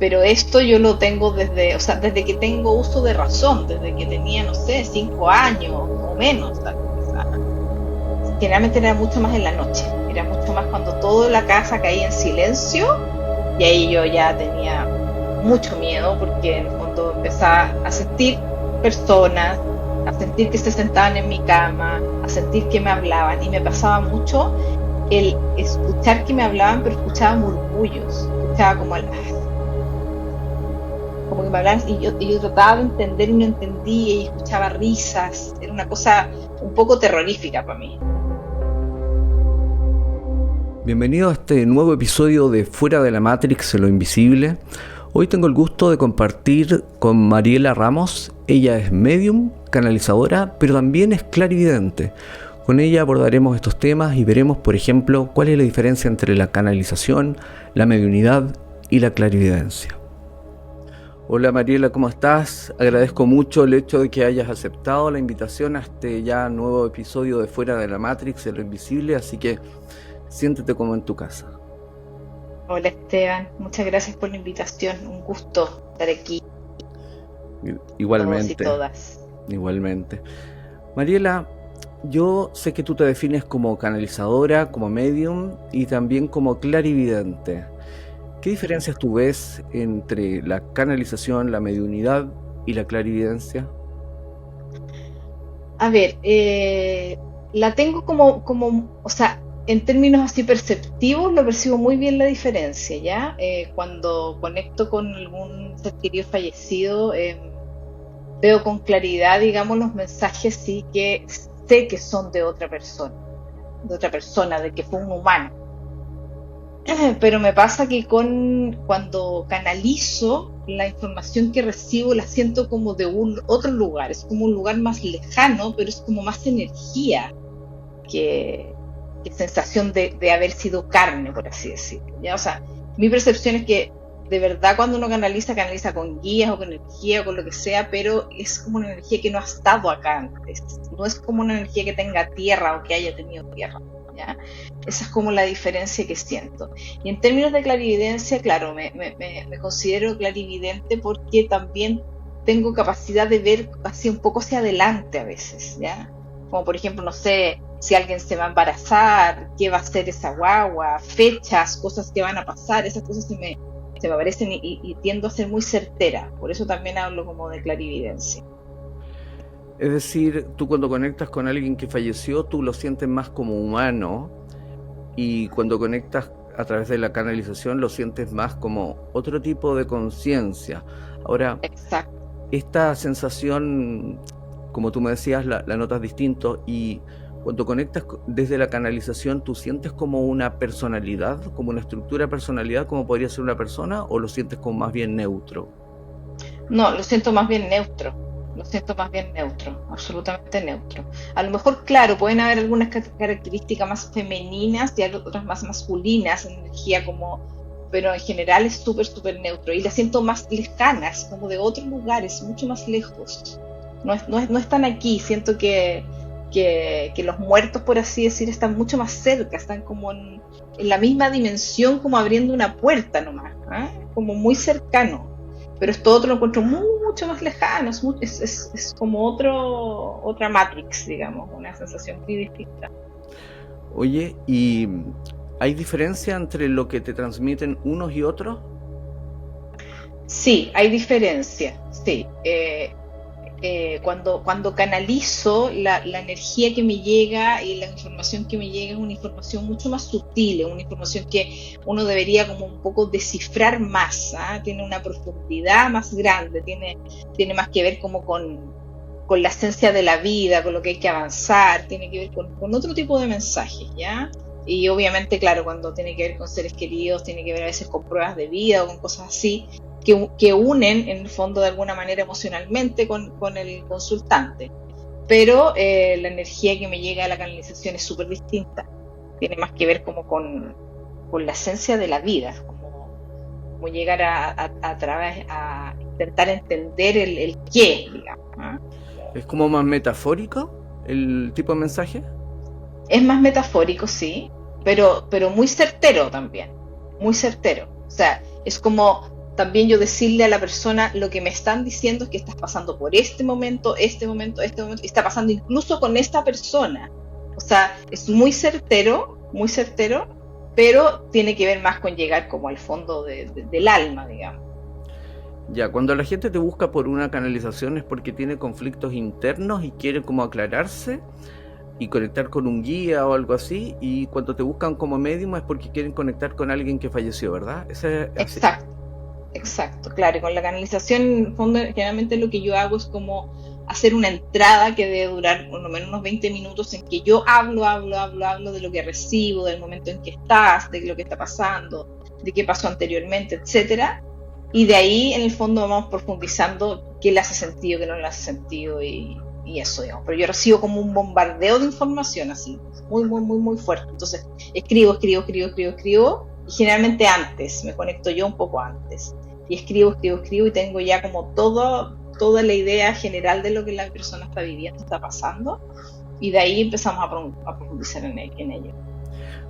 Pero esto yo lo tengo desde que tengo uso de razón, desde que tenía, no sé, 5 años o menos, tal vez. Generalmente era mucho más en la noche, era mucho más cuando toda la casa caía en silencio y ahí yo ya tenía mucho miedo porque en el fondo empezaba a sentir personas, a sentir que se sentaban en mi cama, a sentir que me hablaban y me pasaba mucho el escuchar que me hablaban, pero escuchaba murmullos, escuchaba como que me hablaban y yo trataba de entender y no entendía y escuchaba risas, era una cosa un poco terrorífica para mí. Bienvenido a este nuevo episodio de Fuera de la Matrix, lo invisible. Hoy tengo el gusto de compartir con Mariela Ramos. Ella es medium, canalizadora, pero también es clarividente. Con ella abordaremos estos temas y veremos, por ejemplo, cuál es la diferencia entre la canalización, la mediunidad y la clarividencia. Hola Mariela, ¿cómo estás? Agradezco mucho el hecho de que hayas aceptado la invitación a este ya nuevo episodio de Fuera de la Matrix, lo invisible, así que siéntete como en tu casa. Hola Esteban, muchas gracias por la invitación, un gusto estar aquí, todos y Igualmente, todas. igualmente. Mariela, yo sé que tú te defines como canalizadora, como medium y también como clarividente. ¿Qué diferencias tú ves entre la canalización, la mediunidad y la clarividencia? A ver, la tengo o sea, en términos así perceptivos, lo percibo muy bien la diferencia, ¿ya? Cuando conecto con algún ser querido fallecido, veo con claridad, digamos, los mensajes, sí que sé que son de otra persona, de que fue un humano. Pero me pasa que cuando canalizo la información que recibo la siento como de un otro lugar, es como un lugar más lejano, pero es como más energía que, que sensación de haber sido carne, por así decirlo. ¿Ya? O sea, mi percepción es que de verdad cuando uno canaliza con guías o con energía o con lo que sea, pero es como una energía que no ha estado acá antes, no es como una energía que tenga tierra o que haya tenido tierra. ¿Ya? Esa es como la diferencia que siento. Y en términos de clarividencia, claro, me considero clarividente porque también tengo capacidad de ver así un poco hacia adelante a veces, ¿ya? Como por ejemplo, no sé, si alguien se va a embarazar, qué va a hacer esa guagua, fechas, cosas que van a pasar, esas cosas se me aparecen y tiendo a ser muy certera. Por eso también hablo como de clarividencia. Es decir, tú cuando conectas con alguien que falleció, tú lo sientes más como humano y cuando conectas a través de la canalización lo sientes más como otro tipo de conciencia. Ahora, Exacto. esta sensación, como tú me decías, la notas distinto y cuando conectas desde la canalización, ¿tú sientes como una personalidad, como una estructura de personalidad, como podría ser una persona, o lo sientes como más bien neutro? No, lo siento más bien neutro. Lo siento más bien neutro, absolutamente neutro. A lo mejor, claro, pueden haber algunas características más femeninas y otras más masculinas, energía como, pero en general es súper, súper neutro. Y las siento más lejanas, como de otros lugares, mucho más lejos. No están aquí, siento que los muertos, por así decir, están mucho más cerca, están como en la misma dimensión, como abriendo una puerta nomás, ¿ah? Como muy cercano, pero esto otro lo encuentro mucho más lejano, es como otra Matrix, digamos, una sensación muy distinta. Oye, ¿y hay diferencia entre lo que te transmiten unos y otros? Sí, hay diferencia, sí. Cuando canalizo la energía que me llega y la información que me llega es una información mucho más sutil, es una información que uno debería como un poco descifrar más, ¿ah? Tiene una profundidad más grande, tiene más que ver como con la esencia de la vida, con lo que hay que avanzar, tiene que ver con otro tipo de mensajes, ¿ya? Y obviamente, claro, cuando tiene que ver con seres queridos, tiene que ver a veces con pruebas de vida o con cosas así, que unen en el fondo de alguna manera emocionalmente con el consultante. Pero la energía que me llega a la canalización es súper distinta. Tiene más que ver como con la esencia de la vida, como llegar a través a intentar entender el qué, digamos, ¿ah? ¿Es como más metafórico el tipo de mensaje? Es más metafórico, sí, pero muy certero también, muy certero. O sea, es como también yo decirle a la persona lo que me están diciendo es que estás pasando por este momento, y está pasando incluso con esta persona. O sea, es muy certero, pero tiene que ver más con llegar como al fondo del alma, digamos. Ya, cuando la gente te busca por una canalización es porque tiene conflictos internos y quiere como aclararse y conectar con un guía o algo así, y cuando te buscan como médium es porque quieren conectar con alguien que falleció, ¿verdad? ¿Ese es así? Exacto, claro. Y con la canalización, en el fondo, generalmente lo que yo hago es como hacer una entrada que debe durar por lo menos unos 20 minutos en que yo hablo de lo que recibo, del momento en que estás, de lo que está pasando, de qué pasó anteriormente, etcétera. Y de ahí, en el fondo, vamos profundizando qué le hace sentido, qué no le hace sentido y eso, digamos. Pero yo recibo como un bombardeo de información así, muy fuerte. Entonces, escribo, y generalmente antes, me conecto yo un poco antes. Y escribo, y tengo ya como toda la idea general de lo que la persona está viviendo, está pasando. Y de ahí empezamos a profundizar en ello.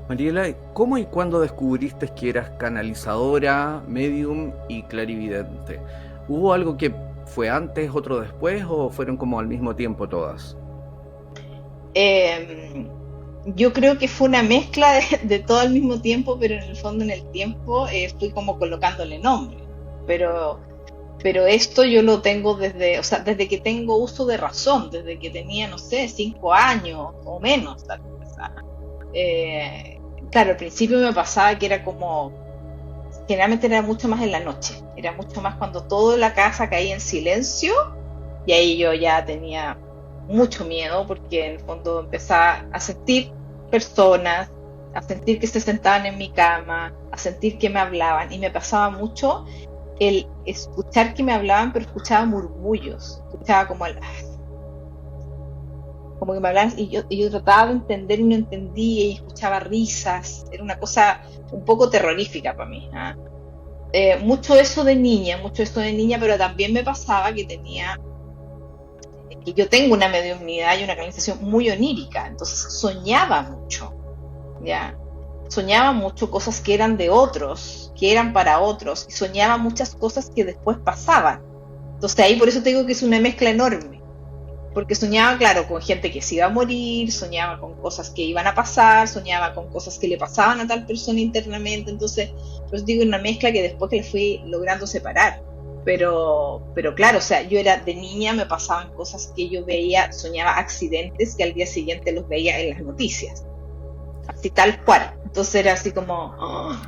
Mariela, ¿cómo y cuándo descubriste que eras canalizadora, medium y clarividente? ¿Hubo algo que fue antes, otro después, o fueron como al mismo tiempo todas? Yo creo que fue una mezcla de todo al mismo tiempo, pero en el fondo, en el tiempo, estoy como colocándole nombre. Pero esto yo lo tengo desde que tengo uso de razón, desde que tenía, no sé, 5 años o menos, tal vez. Claro, al principio me pasaba que era como, generalmente era mucho más en la noche, era mucho más cuando toda la casa caía en silencio, y ahí yo ya tenía mucho miedo porque en el fondo empezaba a sentir personas, a sentir que se sentaban en mi cama, a sentir que me hablaban, y me pasaba mucho el escuchar que me hablaban, pero escuchaba murmullos, escuchaba como que me hablaban y yo trataba de entender y no entendía, y escuchaba risas. Era una cosa un poco terrorífica para mí, ¿ah? Mucho eso de niña, pero también me pasaba que yo tengo una mediunidad y una canalización muy onírica, entonces soñaba mucho, ¿ya? Soñaba mucho cosas que eran de otros, que eran para otros, y soñaba muchas cosas que después pasaban. Entonces ahí por eso te digo que es una mezcla enorme, porque soñaba, claro, con gente que se iba a morir, soñaba con cosas que iban a pasar, soñaba con cosas que le pasaban a tal persona internamente. Entonces, pues digo, una mezcla que después que le fui logrando separar. Pero claro, o sea, yo era de niña, me pasaban cosas que yo veía, soñaba accidentes que al día siguiente los veía en las noticias, así tal cual. Entonces era así como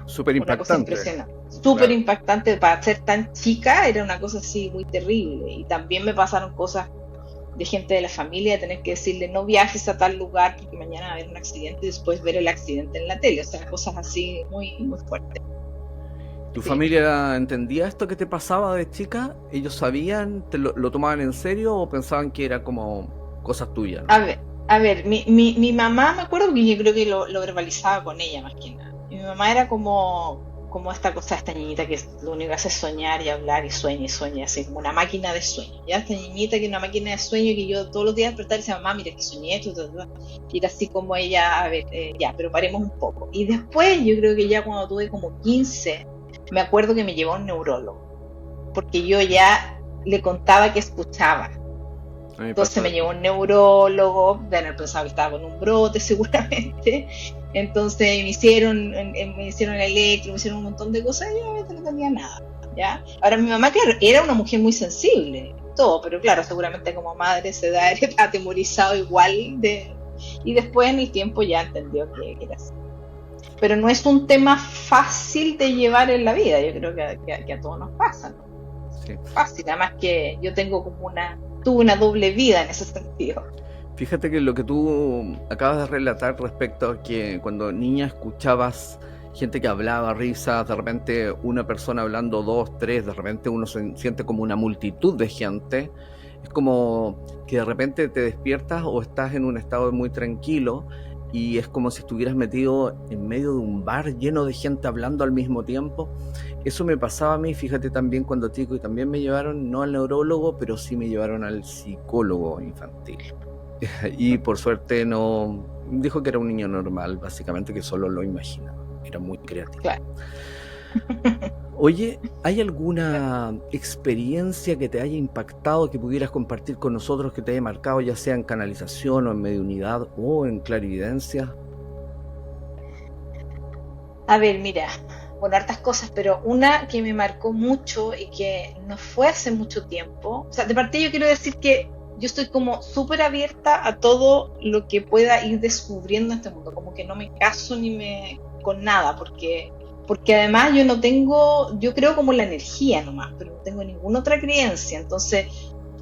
súper una cosa impactante. impresionante, súper Claro. impactante para ser tan chica, era una cosa así muy terrible. Y también me pasaron cosas de gente de la familia, de tener que decirle no viajes a tal lugar porque mañana va a haber un accidente, y después ver el accidente en la tele. O sea, cosas así muy fuertes. ¿Tu Sí. familia entendía esto que te pasaba de chica? ¿Ellos sabían, lo tomaban en serio o pensaban que era como cosas tuyas, A ¿no? ver, a ver, mi mamá, me acuerdo que yo creo que lo verbalizaba con ella más que nada. Mi mamá era como esta cosa, esta niñita que lo único que hace es soñar y hablar y sueña, así como una máquina de sueño. Ya esta niñita que es una máquina de sueño, que yo todos los días despertar y decía, mamá, mira que soñé esto, y era así como ella, a ver, ya, pero paremos un poco. Y después, yo creo que ya cuando tuve como 15, me acuerdo que me llevó a un neurólogo, porque yo ya le contaba que escuchaba. A mí me Entonces pasó me eso. llevó un neurólogo, bueno, pensaba que estaba con un brote seguramente. Entonces me hicieron el electro, me hicieron un montón de cosas y yo obviamente no tenía nada, ¿ya? Ahora mi mamá, claro, era una mujer muy sensible, todo, pero claro, seguramente como madre se da atemorizado igual y después en el tiempo ya entendió que era así. Pero no es un tema fácil de llevar en la vida, yo creo que a todos nos pasa, ¿no? Sí. Fácil, además que yo tuve una doble vida en ese sentido. Fíjate que lo que tú acabas de relatar respecto a que cuando niña escuchabas gente que hablaba, risas, de repente una persona hablando, dos, tres, de repente uno se siente como una multitud de gente, es como que de repente te despiertas o estás en un estado muy tranquilo y es como si estuvieras metido en medio de un bar lleno de gente hablando al mismo tiempo. Eso me pasaba a mí, fíjate, también cuando chico, y también me llevaron no al neurólogo, pero sí me llevaron al psicólogo infantil. Y por suerte no dijo que era un niño normal, básicamente, que solo lo imaginaba. Era muy creativo. Claro. Oye, ¿hay alguna experiencia que te haya impactado, que pudieras compartir con nosotros, que te haya marcado, ya sea en canalización o en mediunidad o en clarividencia? A ver, mira, bueno, hartas cosas, pero una que me marcó mucho y que no fue hace mucho tiempo, o sea, de partida yo quiero decir que yo estoy como súper abierta a todo lo que pueda ir descubriendo en este mundo, como que no me caso ni me con nada, porque además yo no tengo, yo creo como en la energía nomás, pero no tengo ninguna otra creencia, entonces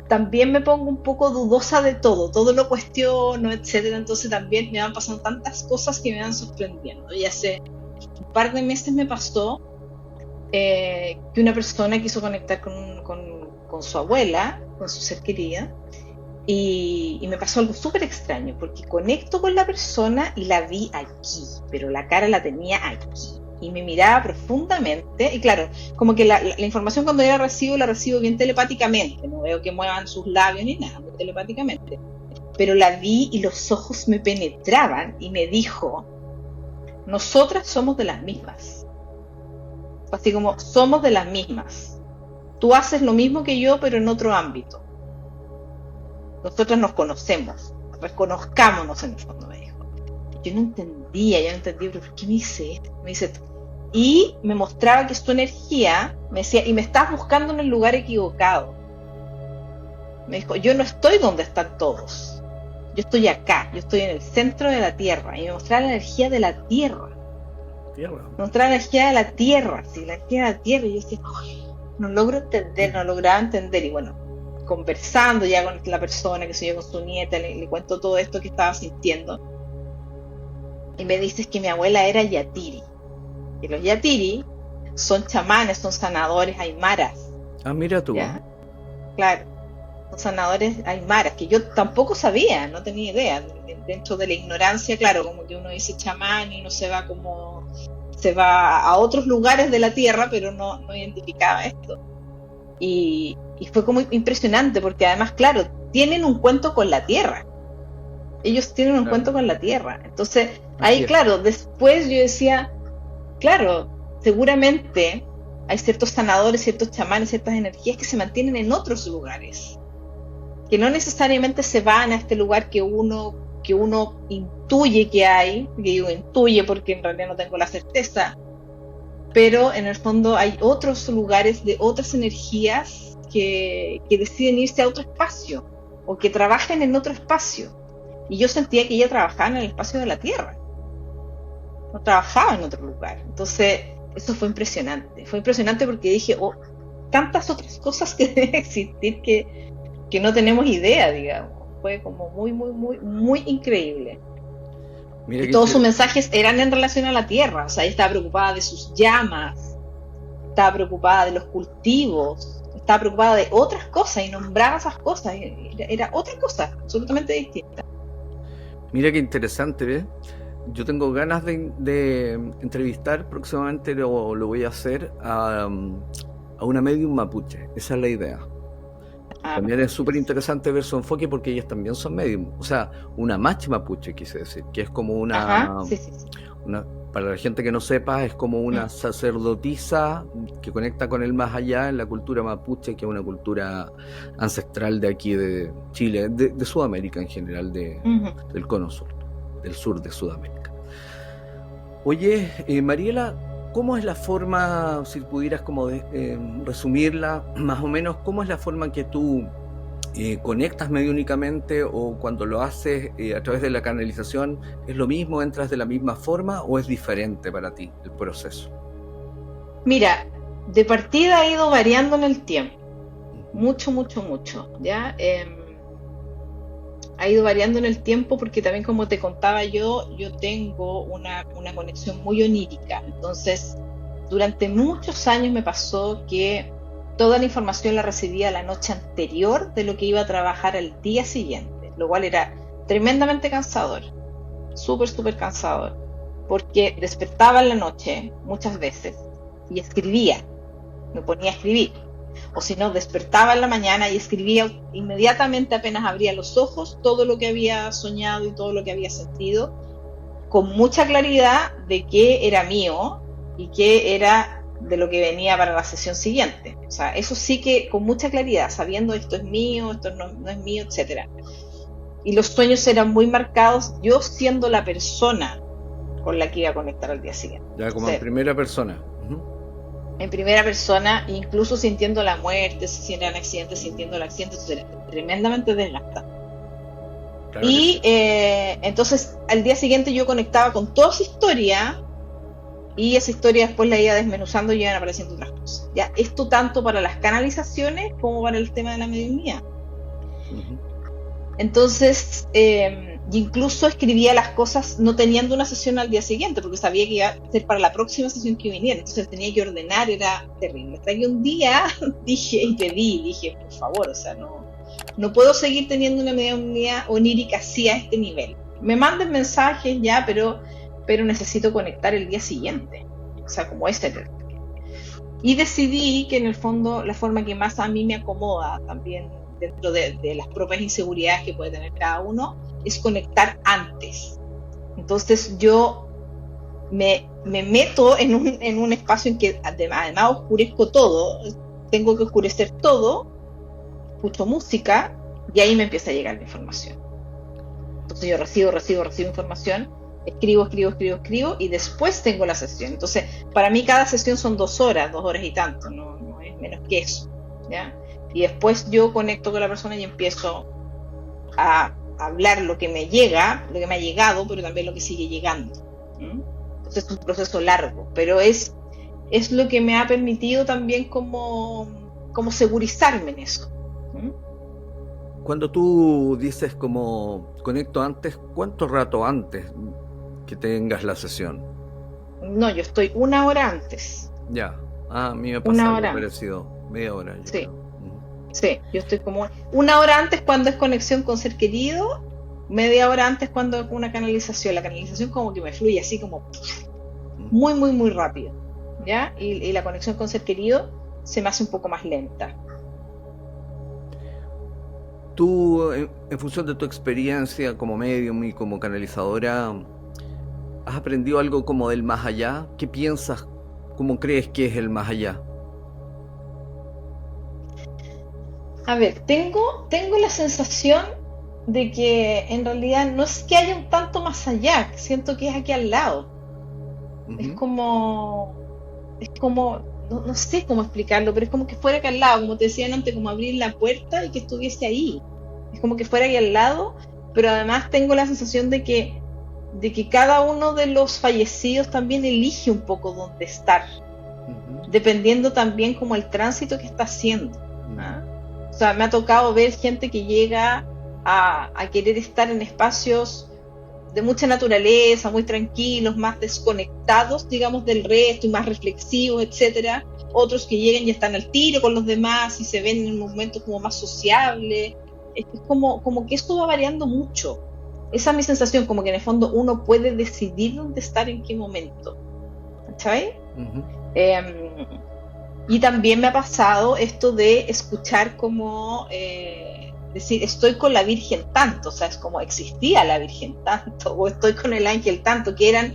también me pongo un poco dudosa de todo lo cuestiono, etcétera, entonces también me van pasando tantas cosas que me van sorprendiendo, y hace un par de meses me pasó que una persona quiso conectar con su abuela, con su ser querida, y me pasó algo súper extraño, porque conecto con la persona y la vi aquí, pero la cara la tenía aquí. Y me miraba profundamente, y claro, como que la información cuando yo la recibo bien telepáticamente, no veo que muevan sus labios ni nada, muy telepáticamente. Pero la vi y los ojos me penetraban y me dijo, nosotras somos de las mismas. Así como, somos de las mismas. Tú haces lo mismo que yo, pero en otro ámbito. Nosotras nos conocemos, reconozcámonos en el fondo, me dijo. Yo no entendía, pero ¿por qué me dice esto? Me dice, y me mostraba que su energía, me decía, y me estás buscando en el lugar equivocado. Me dijo, yo no estoy donde están todos. Yo estoy acá, yo estoy en el centro de la Tierra. Y me mostraba la energía de la Tierra. Me mostraba la energía de la Tierra, sí, la energía de la Tierra. Y yo decía, no logro entender, no lograba entender. Y bueno, conversando ya con la persona, que soy yo, con su nieta, le cuento todo esto que estaba sintiendo. Y me dices que mi abuela era yatiri. Que los yatiri son chamanes, son sanadores aymaras. Ah, mira tú. ¿Ya? Claro, son sanadores aymaras, que yo tampoco sabía, no tenía idea. Dentro de la ignorancia, claro, como que uno dice chamán y uno se va a otros lugares de la tierra, pero no identificaba esto. Y fue como impresionante, porque además, claro, tienen un cuento con la tierra. Ellos tienen un cuento con la tierra. Entonces, ahí, claro, después yo decía, claro, seguramente hay ciertos sanadores, ciertos chamanes, ciertas energías que se mantienen en otros lugares, que no necesariamente se van a este lugar que uno intuye que hay, que digo intuye porque en realidad no tengo la certeza, pero en el fondo hay otros lugares de otras energías que deciden irse a otro espacio o que trabajan en otro espacio. Y yo sentía que ella trabajaba en el espacio de la Tierra, no trabajaba en otro lugar. Entonces eso fue impresionante porque dije, tantas otras cosas que deben existir que no tenemos idea, digamos. Fue como muy, muy, muy, muy increíble. Mira, y todos sus mensajes eran en relación a la tierra. O sea, ella estaba preocupada de sus llamas, estaba preocupada de los cultivos, estaba preocupada de otras cosas y nombraba esas cosas. Era otra cosa, absolutamente distinta. Mira qué interesante, ¿ves? Yo tengo ganas de entrevistar próximamente, lo voy a hacer a una medium mapuche. Esa es la idea. También es súper interesante ver su enfoque porque ellas también son medium. O sea, una machi mapuche, quise decir, que es como una, para la gente que no sepa, es como una sacerdotisa que conecta con el más allá en la cultura mapuche, que es una cultura ancestral de aquí de Chile, de Sudamérica en general, del cono sur, del sur de Sudamérica. Oye, Mariela, ¿cómo es la forma, si pudieras como resumirla, más o menos, cómo es la forma en que tú conectas mediúnicamente, o cuando lo haces a través de la canalización, es lo mismo, entras de la misma forma o es diferente para ti el proceso? Mira, de partida ha ido variando en el tiempo, mucho, ¿ya? Ha ido variando en el tiempo porque también, como te contaba yo tengo una conexión muy onírica. Entonces, durante muchos años me pasó que toda la información la recibía la noche anterior de lo que iba a trabajar al día siguiente, lo cual era tremendamente cansador, súper cansador, porque despertaba en la noche muchas veces y escribía, me ponía a escribir. O si no, despertaba en la mañana y escribía inmediatamente apenas abría los ojos todo lo que había soñado y todo lo que había sentido, con mucha claridad de qué era mío y qué era de lo que venía para la sesión siguiente. O sea, eso sí que con mucha claridad, sabiendo esto es mío, esto no es mío, etcétera. Y los sueños eran muy marcados, yo siendo la persona con la que iba a conectar al día siguiente. Ya como en primera persona. En primera persona, incluso sintiendo la muerte, si eran accidentes, sintiendo el accidente, entonces era tremendamente desgastante. Claro. Y entonces al día siguiente yo conectaba con toda esa historia, y esa historia después la iba desmenuzando y iban apareciendo otras cosas. Ya, esto tanto para las canalizaciones como para el tema de la mediunidad. Entonces, incluso escribía las cosas no teniendo una sesión al día siguiente, porque sabía que iba a ser para la próxima sesión que viniera, entonces tenía que ordenar, era terrible. Hasta que un día dije, por favor, o sea, no puedo seguir teniendo una mediunidad onírica así a este nivel. Me manden mensajes ya, pero necesito conectar el día siguiente, o sea, como ese. Y decidí que en el fondo la forma que más a mí me acomoda también dentro de las propias inseguridades que puede tener cada uno es conectar antes. Entonces yo me meto en un espacio en que además oscurezco todo, tengo que oscurecer todo, escucho música y ahí me empieza a llegar la información. Entonces yo recibo información, escribo y después tengo la sesión. Entonces para mí cada sesión son 2 horas y tanto, no es menos que eso, ¿ya? Y después yo conecto con la persona y empiezo a hablar lo que me llega, lo que me ha llegado, pero también lo que sigue llegando. Entonces es un proceso largo, pero es lo que me ha permitido también como segurizarme en eso. Cuando tú dices como conecto antes, ¿cuánto rato antes que tengas la sesión? No, yo estoy 1 hora antes. Ya, a mí me pasa algo parecido, media hora. Sí. Sí, yo estoy como 1 hora antes cuando es conexión con ser querido, media hora antes cuando es una canalización. La canalización como que me fluye así como muy, muy, muy rápido, ¿ya? Y la conexión con ser querido se me hace un poco más lenta. Tú, en función de tu experiencia como medium y como canalizadora, ¿has aprendido algo como del más allá? ¿Qué piensas? ¿Cómo crees que es el más allá? A ver, tengo la sensación de que en realidad no es que haya un tanto más allá, siento que es aquí al lado. Es como, no sé cómo explicarlo, pero es como que fuera aquí al lado, como te decían antes, como abrir la puerta y que estuviese ahí. Es como que fuera aquí al lado, pero además tengo la sensación de que cada uno de los fallecidos también elige un poco dónde estar, dependiendo también como el tránsito que está haciendo. O sea, me ha tocado ver gente que llega a querer estar en espacios de mucha naturaleza, muy tranquilos, más desconectados, digamos, del resto y más reflexivos, etcétera. Otros que llegan y están al tiro con los demás y se ven en un momento como más sociable. Es como que esto va variando mucho. Esa es mi sensación, como que en el fondo uno puede decidir dónde estar en qué momento. ¿Sabes? Y también me ha pasado esto de escuchar como decir, estoy con la Virgen tanto, o sea, es como existía la Virgen tanto, o estoy con el ángel tanto, que eran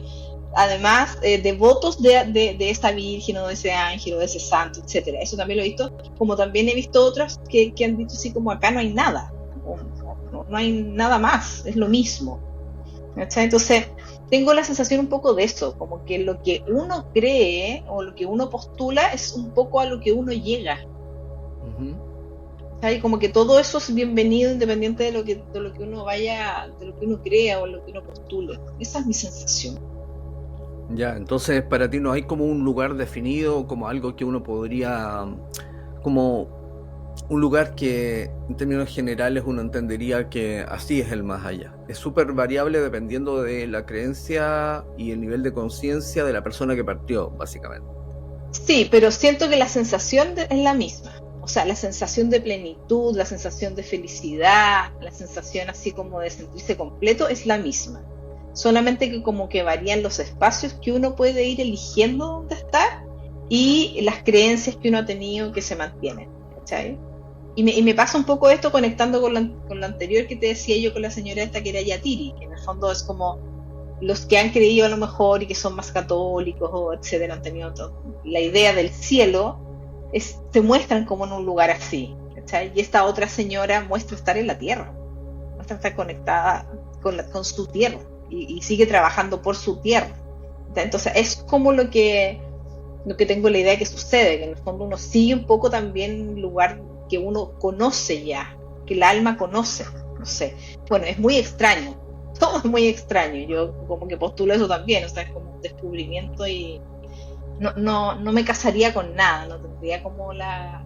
además devotos de esa Virgen o de ese ángel o de ese santo, etcétera. Eso también lo he visto, como también he visto otras que han dicho así como acá no hay nada, no hay nada más, es lo mismo. ¿Cachai? Entonces tengo la sensación un poco de eso, como que lo que uno cree o lo que uno postula es un poco a lo que uno llega. ¿Cachai? Como que todo eso es bienvenido independiente de lo que uno vaya, de lo que uno crea o lo que uno postule. Esa es mi sensación. Ya, entonces para ti no hay como un lugar definido, como algo que uno podría, como un lugar que en términos generales uno entendería que así es el más allá. Es súper variable dependiendo de la creencia y el nivel de conciencia de la persona que partió, básicamente. Sí, pero siento que la sensación es la misma. O sea, la sensación de plenitud, la sensación de felicidad, la sensación así como de sentirse completo es la misma. Solamente que como que varían los espacios que uno puede ir eligiendo dónde estar y las creencias que uno ha tenido que se mantienen. ¿Cachai? Y me pasa un poco esto conectando con lo anterior que te decía yo con la señora esta que era Yatiri, que en el fondo es como los que han creído a lo mejor y que son más católicos o etcétera, han tenido la idea del cielo, se muestran como en un lugar así, ¿cachai? Y esta otra señora muestra estar en la tierra, muestra estar conectada con su tierra y sigue trabajando por su tierra. Entonces es como lo que tengo la idea que sucede, que en el fondo uno sigue un poco también un lugar que uno conoce ya, que el alma conoce, no sé. Bueno, es muy extraño, todo es muy extraño, yo como que postulo eso también, o sea, es como un descubrimiento y no me casaría con nada, no tendría como la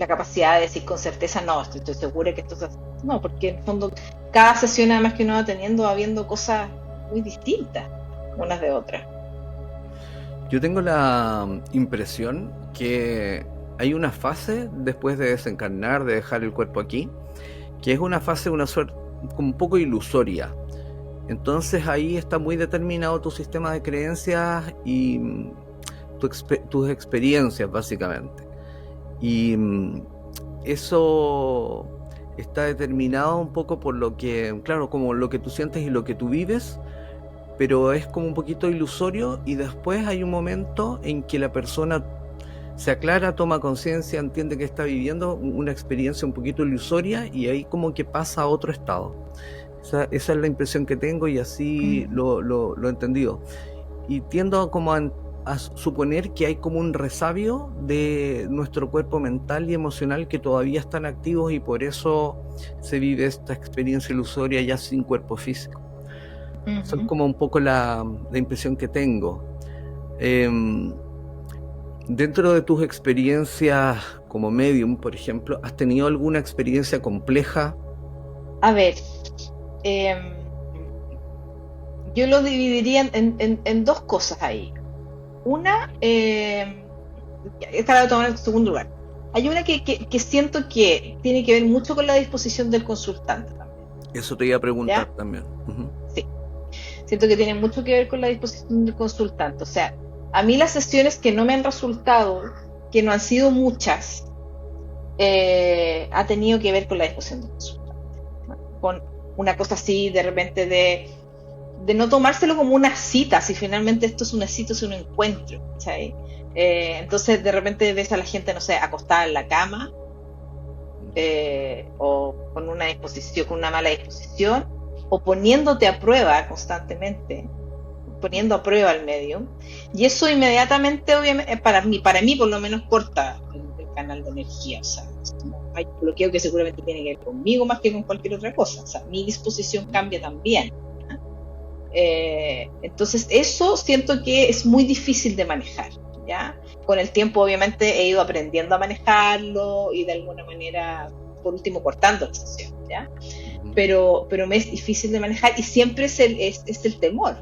capacidad de decir con certeza, no, estoy segura que esto es así. No, porque en el fondo cada sesión además que uno va teniendo va viendo cosas muy distintas unas de otras. Yo tengo la impresión que hay una fase después de desencarnar, de dejar el cuerpo aquí, que es una fase, una suerte, como un poco ilusoria. Entonces ahí está muy determinado tu sistema de creencias y tus experiencias, básicamente. Y eso está determinado un poco por lo que, claro, como lo que tú sientes y lo que tú vives, pero es como un poquito ilusorio, y después hay un momento en que la persona se aclara, toma conciencia, entiende que está viviendo una experiencia un poquito ilusoria y ahí como que pasa a otro estado. Esa es la impresión que tengo y así lo he entendido. Y tiendo como a suponer que hay como un resabio de nuestro cuerpo mental y emocional que todavía están activos y por eso se vive esta experiencia ilusoria ya sin cuerpo físico. Son como un poco la impresión que tengo. Dentro de tus experiencias como medium, por ejemplo, ¿has tenido alguna experiencia compleja? A ver, yo lo dividiría en dos cosas ahí. Una, esta la voy a tomar en segundo lugar. Hay una que siento que tiene que ver mucho con la disposición del consultante también. Eso te iba a preguntar. ¿Ya? También. Sí. Siento que tiene mucho que ver con la disposición del consultante. O sea, a mí las sesiones que no me han resultado, que no han sido muchas, ha tenido que ver con la disposición del consultante. Con una cosa así, de repente, de no tomárselo como una cita, si finalmente esto es una cita, es un encuentro, ¿sí? Entonces, de repente ves a la gente, no sé, acostada en la cama, o con una disposición, con una mala disposición, o poniéndote a prueba constantemente, poniendo a prueba al medium, y eso inmediatamente, obviamente, para mí por lo menos corta el canal de energía. O sea, hay bloqueo que seguramente tiene que ver conmigo más que con cualquier otra cosa. O sea, mi disposición cambia también. Entonces eso siento que es muy difícil de manejar, ¿ya? Con el tiempo obviamente he ido aprendiendo a manejarlo y de alguna manera, por último, cortando la sesión, ¿ya? Pero me es difícil de manejar y siempre es el temor,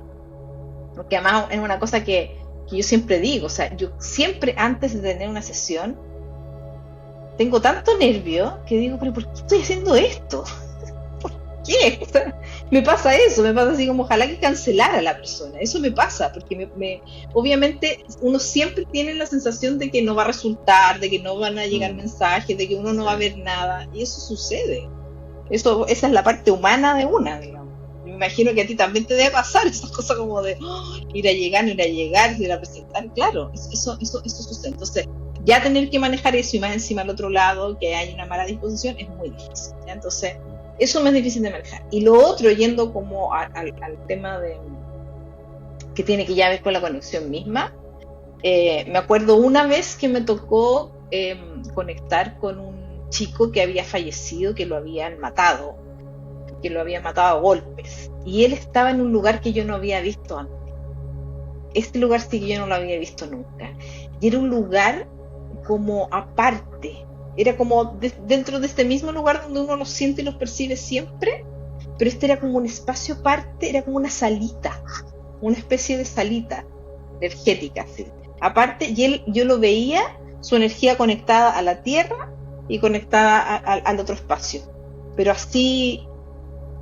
porque además es una cosa que yo siempre digo. O sea, yo siempre antes de tener una sesión tengo tanto nervio que digo, pero ¿por qué estoy haciendo esto? ¿Por qué? O sea, me pasa eso, me pasa así como ojalá que cancelara a la persona. Eso me pasa, porque obviamente uno siempre tiene la sensación de que no va a resultar, de que no van a llegar mensajes, de que uno no va a ver nada, y eso sucede. Esa es la parte humana de una, digamos. Me imagino que a ti también te debe pasar esas cosas como de ir a llegar, ir a presentar. Claro, eso sucede. Entonces, ya tener que manejar eso y más encima al otro lado, que hay una mala disposición, es muy difícil, ¿ya? Entonces, eso me es difícil de manejar. Y lo otro, yendo como al tema de que tiene que ya ver con la conexión misma, me acuerdo una vez que me tocó conectar con un chico que había fallecido, que lo habían matado a golpes, y él estaba en un lugar que yo no había visto antes. Este lugar sí que yo no lo había visto nunca, y era un lugar como aparte, era como dentro de este mismo lugar donde uno los siente y los percibe siempre, pero este era como un espacio aparte, era como una salita, una especie de salita energética, así, aparte, y yo lo veía, su energía conectada a la tierra y conectada al otro espacio, pero así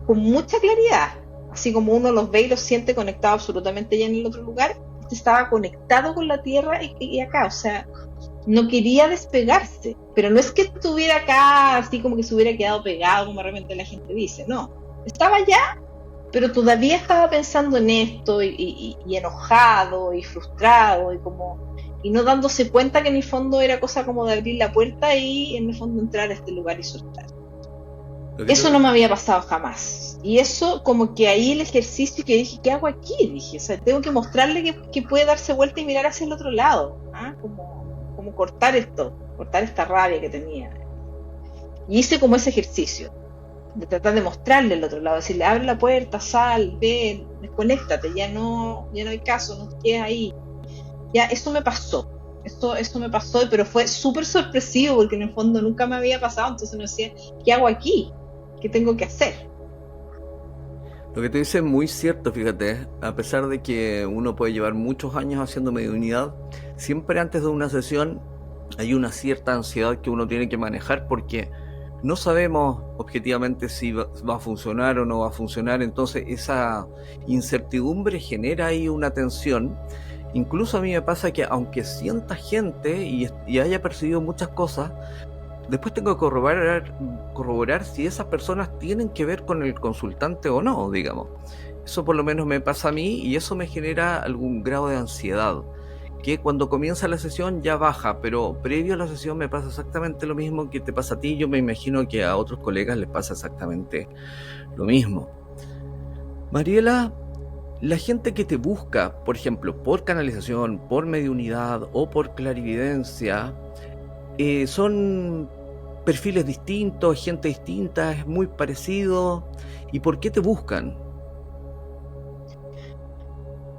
con mucha claridad, así como uno los ve y los siente conectados absolutamente ya en el otro lugar. Este estaba conectado con la tierra y acá, o sea, no quería despegarse, pero no es que estuviera acá así como que se hubiera quedado pegado, como realmente la gente dice, no, estaba allá, pero todavía estaba pensando en esto y enojado y frustrado y no dándose cuenta que en el fondo era cosa como de abrir la puerta y en el fondo entrar a este lugar y soltar. Eso no me había pasado jamás. Y eso como que ahí el ejercicio que dije, ¿qué hago aquí? Dije, o sea, tengo que mostrarle que puede darse vuelta y mirar hacia el otro lado. ¿Ah? Como cortar esta rabia que tenía. Y hice como ese ejercicio de tratar de mostrarle el otro lado, decirle, abre la puerta, sal, ven, desconéctate, ya no hay caso, no te quedes ahí. Ya, eso me pasó. Eso me pasó, pero fue súper sorpresivo porque en el fondo nunca me había pasado, entonces me decía, ¿qué hago aquí? ¿Qué tengo que hacer? Lo que te dice es muy cierto, fíjate, a pesar de que uno puede llevar muchos años haciendo mediunidad, siempre antes de una sesión hay una cierta ansiedad que uno tiene que manejar porque no sabemos objetivamente si va a funcionar o no va a funcionar, entonces esa incertidumbre genera ahí una tensión. Incluso a mí me pasa que aunque sienta gente y haya percibido muchas cosas, después tengo que corroborar si esas personas tienen que ver con el consultante o no, digamos. Eso por lo menos me pasa a mí y eso me genera algún grado de ansiedad, que cuando comienza la sesión ya baja, pero previo a la sesión me pasa exactamente lo mismo que te pasa a ti. Yo me imagino que a otros colegas les pasa exactamente lo mismo. Mariela, la gente que te busca, por ejemplo, por canalización, por mediunidad o por clarividencia, son perfiles distintos, gente distinta, es muy parecido. ¿Y por qué te buscan?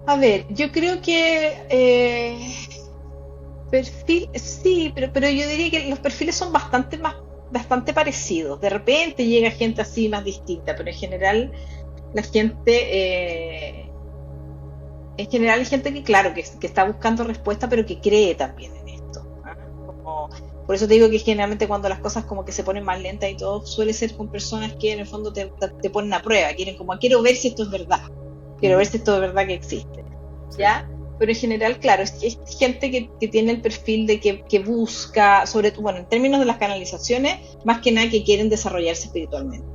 A ver, yo creo que perfil, sí, pero yo diría que los perfiles son bastante parecidos. De repente llega gente así más distinta, pero la gente, en general hay gente que, claro, que está buscando respuesta, pero que cree también en esto. ¿Ah? Por eso te digo que generalmente cuando las cosas como que se ponen más lentas y todo, suele ser con personas que en el fondo te ponen a prueba, quiero ver si esto es verdad, quiero ver si esto es verdad que existe, ¿ya? Pero en general, claro, es gente que tiene el perfil de que busca, sobre todo, bueno, en términos de las canalizaciones, más que nada que quieren desarrollarse espiritualmente.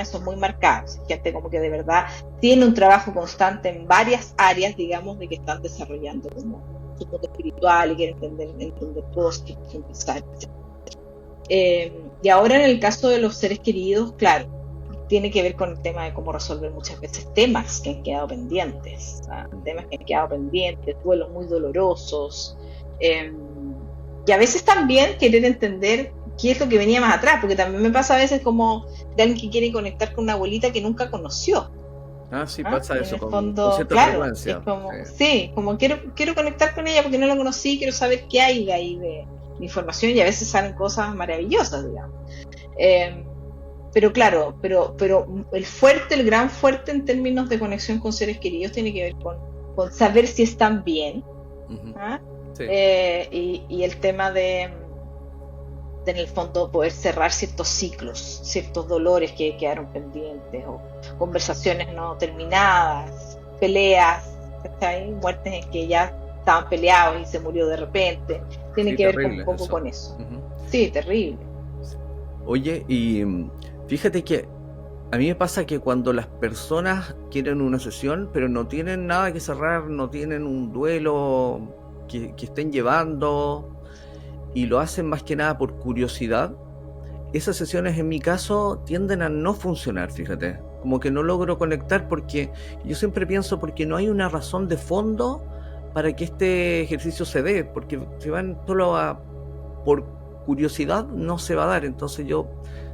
Eso es muy marcado, gente como que de verdad tiene un trabajo constante en varias áreas, digamos, de que están desarrollando como su mundo espiritual y quieren entender cosas, que empezar. Y ahora en el caso de los seres queridos, claro, tiene que ver con el tema de cómo resolver muchas veces temas que han quedado pendientes, duelos muy dolorosos, y a veces también querer entender qué es lo que venía más atrás, porque también me pasa a veces como de alguien que quiere conectar con una abuelita que nunca conoció. Sí, pasa eso, con cierta frecuencia. Sí, como quiero conectar con ella porque no la conocí, quiero saber qué hay de ahí de información, y a veces salen cosas maravillosas, digamos. Pero claro, pero el gran fuerte en términos de conexión con seres queridos tiene que ver con saber si están bien. Uh-huh. Sí. Y el tema de en el fondo poder cerrar ciertos ciclos, ciertos dolores que quedaron pendientes, o conversaciones no terminadas, peleas, ¿cachai? Muertes en que ya estaban peleados y se murió de repente. Tiene que ver con un poco con eso. Uh-huh. Sí, terrible. Oye, y fíjate que a mí me pasa que cuando las personas quieren una sesión, pero no tienen nada que cerrar, no tienen un duelo que estén llevando, y lo hacen más que nada por curiosidad, esas sesiones en mi caso tienden a no funcionar, fíjate. Como que no logro conectar porque yo siempre pienso porque no hay una razón de fondo para que este ejercicio se dé, porque si van solo por curiosidad no se va a dar. Entonces yo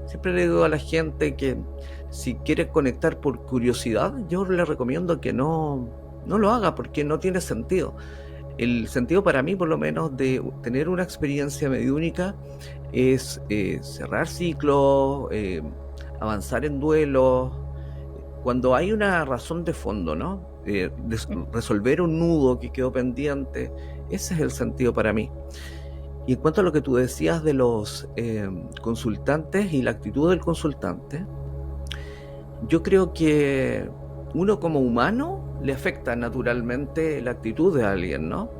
siempre le digo a la gente que si quiere conectar por curiosidad, yo le recomiendo que no lo haga porque no tiene sentido. El sentido para mí, por lo menos, de tener una experiencia mediúnica es cerrar ciclos, avanzar en duelos, cuando hay una razón de fondo, ¿no? Resolver un nudo que quedó pendiente, ese es el sentido para mí. Y en cuanto a lo que tú decías de los consultantes y la actitud del consultante, yo creo que uno como humano le afecta naturalmente la actitud de alguien, ¿no?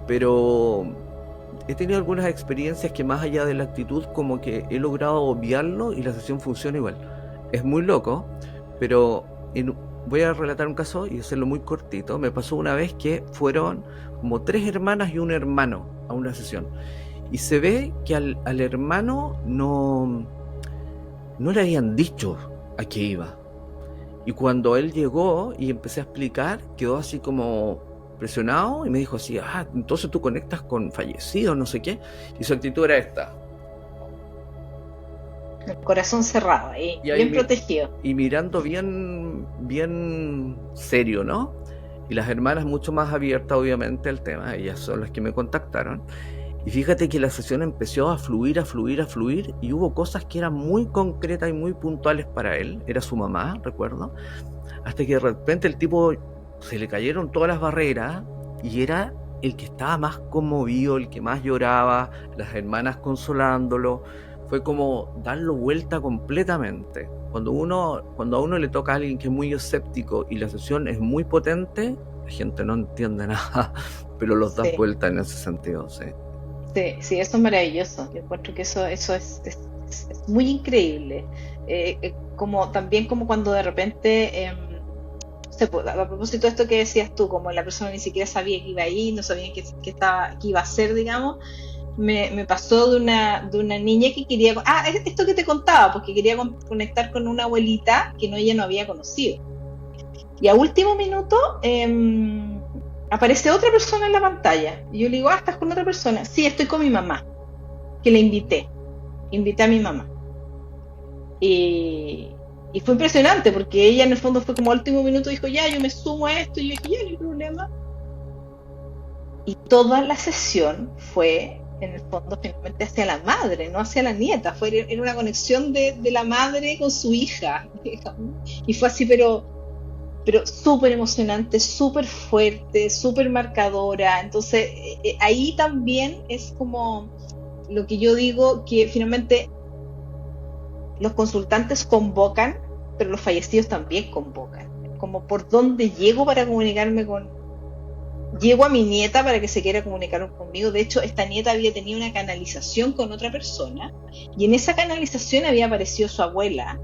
Pero he tenido algunas experiencias que más allá de la actitud como que he logrado obviarlo y la sesión funciona igual. Es muy loco, pero voy a relatar un caso y hacerlo muy cortito. Me pasó una vez que fueron como 3 hermanas y un hermano a una sesión. Y se ve que al hermano no le habían dicho a qué iba. Y cuando él llegó y empecé a explicar, quedó así como presionado y me dijo así, entonces tú conectas con fallecidos, no sé qué. Y su actitud era esta. El corazón cerrado, ahí, bien protegido. Y mirando bien serio, ¿no? Y las hermanas mucho más abiertas, obviamente, al tema. Ellas son las que me contactaron. Y fíjate que la sesión empezó a fluir, y hubo cosas que eran muy concretas y muy puntuales para él. Era su mamá, recuerdo. Hasta que de repente el tipo se le cayeron todas las barreras y era el que estaba más conmovido, el que más lloraba, las hermanas consolándolo. Fue como darlo vuelta completamente. Cuando a uno le toca a alguien que es muy escéptico y la sesión es muy potente, la gente no entiende nada, pero los das vuelta en ese sentido, sí. Sí, eso es maravilloso. Yo encuentro que eso es muy increíble. Como también como cuando de repente, a propósito de esto que decías tú, como la persona ni siquiera sabía que iba ahí, no sabía qué iba a hacer, digamos. Me pasó de una niña que quería, esto que te contaba, porque quería conectar con una abuelita que ella no había conocido. Y a último minuto aparece otra persona en la pantalla. Y yo le digo, ¿estás con otra persona? Sí, estoy con mi mamá, que la invité a mi mamá. Y fue impresionante, porque ella en el fondo fue como a último minuto, dijo, ya, yo me sumo a esto, y yo dije, ya, no hay problema. Y toda la sesión fue, en el fondo, finalmente hacia la madre, no hacia la nieta. Era una conexión de la madre con su hija, digamos. Y fue así, pero súper emocionante, súper fuerte, súper marcadora. Entonces, ahí también es como lo que yo digo, que finalmente los consultantes convocan, pero los fallecidos también convocan. Como por dónde llego para comunicarme llego a mi nieta para que se quiera comunicar conmigo. De hecho, esta nieta había tenido una canalización con otra persona, y en esa canalización había aparecido su abuela,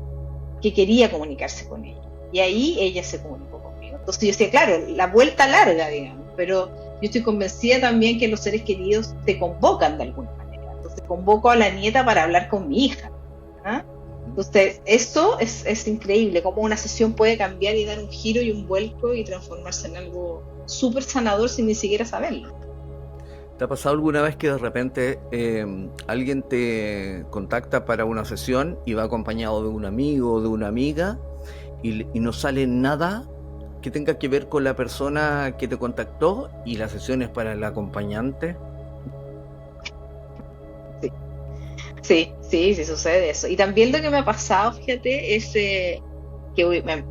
que quería comunicarse con ella. Y ahí ella se comunicó conmigo. Entonces yo decía, claro, la vuelta larga, digamos, pero yo estoy convencida también que los seres queridos te convocan de alguna manera. Entonces convoco a la nieta para hablar con mi hija. Entonces, eso es increíble, cómo una sesión puede cambiar y dar un giro y un vuelco y transformarse en algo súper sanador sin ni siquiera saberlo. ¿Te ha pasado alguna vez que de repente alguien te contacta para una sesión y va acompañado de un amigo o de una amiga y no sale nada que tenga que ver con la persona que te contactó y la sesión es para el acompañante? Sí, sucede eso. Y también lo que me ha pasado, fíjate, es que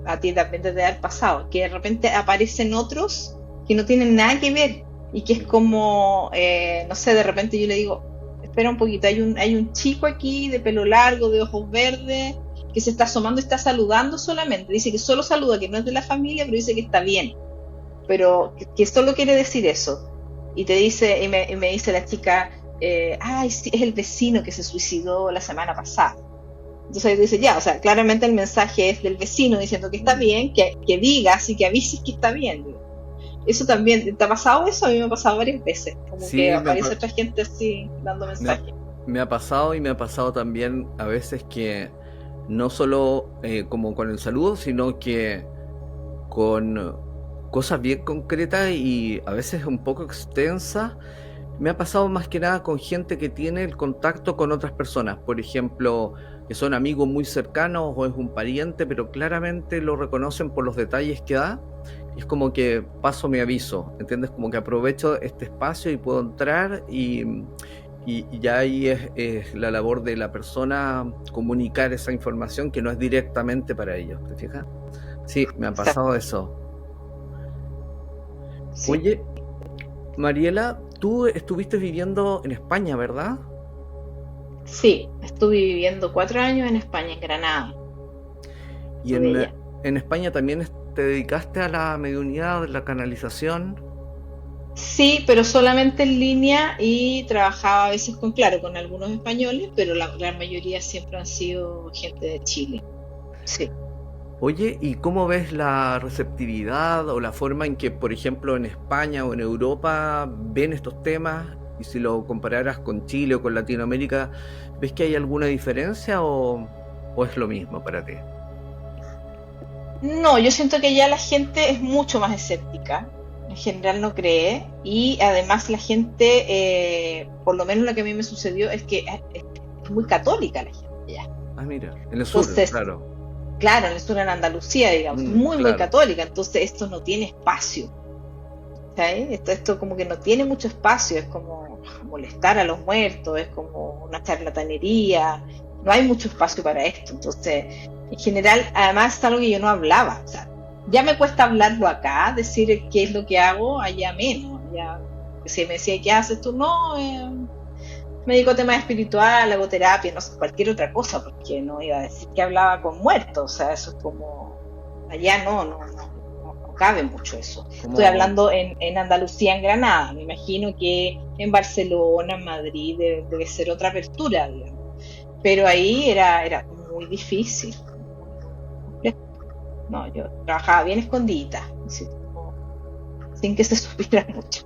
a ti también te debe haber pasado, que de repente aparecen otros que no tienen nada que ver y que es como, no sé, de repente yo le digo, espera un poquito, hay un chico aquí de pelo largo, de ojos verdes, que se está asomando y está saludando solamente. Dice que solo saluda, que no es de la familia, pero dice que está bien. Pero que solo quiere decir eso. Y te dice, y me dice la chica, sí, es el vecino que se suicidó la semana pasada. Entonces dice, ya, o sea, claramente el mensaje es del vecino diciendo que está bien, que digas y que avises que está bien. Eso también, ¿te ha pasado eso? A mí me ha pasado varias veces, como sí, que aparece otra gente así dando mensajes. Me ha pasado, y me ha pasado también a veces que no solo como con el saludo, sino que con cosas bien concretas y a veces un poco extensas. Me ha pasado más que nada con gente que tiene el contacto con otras personas, por ejemplo, que son amigos muy cercanos o es un pariente, pero claramente lo reconocen por los detalles que da. Y es como que paso mi aviso, ¿entiendes? Como que aprovecho este espacio y puedo entrar y ya ahí es la labor de la persona comunicar esa información que no es directamente para ellos, ¿te fijas? Sí, me ha pasado eso. Sí. Oye, Mariela, tú estuviste viviendo en España, ¿verdad? Sí, estuve viviendo 4 años en España, en Granada. ¿Y en España también te dedicaste a la mediunidad, a la canalización? Sí, pero solamente en línea, y trabajaba a veces con algunos españoles, pero la mayoría siempre han sido gente de Chile. Sí. Oye, ¿y cómo ves la receptividad o la forma en que, por ejemplo, en España o en Europa ven estos temas? Y si lo compararas con Chile o con Latinoamérica, ¿ves que hay alguna diferencia o es lo mismo para ti? No, yo siento que ya la gente es mucho más escéptica. En general no cree. Y además la gente, por lo menos lo que a mí me sucedió, es que es muy católica la gente ya. Ah, mira, en el sur, Entonces, claro. claro, en el sur, en Andalucía, digamos, muy, muy Claro. católica. Entonces esto no tiene espacio. ¿Sabes? Esto como que no tiene mucho espacio. Es como molestar a los muertos, es como una charlatanería. No hay mucho espacio para esto. Entonces, en general, además es algo que yo no hablaba. O sea, ya me cuesta hablarlo acá, decir qué es lo que hago, allá menos. Ya, si me decía, ¿qué haces tú? No, me dedico a temas espiritual, hago terapia, no sé, cualquier otra cosa, porque no iba a decir que hablaba con muertos. O sea, eso es como, allá no cabe mucho eso. Estoy Como, hablando en Andalucía, en Granada. Me imagino que en Barcelona, en Madrid, debe ser otra apertura, digamos. Pero ahí era muy difícil. No, yo trabajaba bien escondidita, así como, sin que se supiera mucho.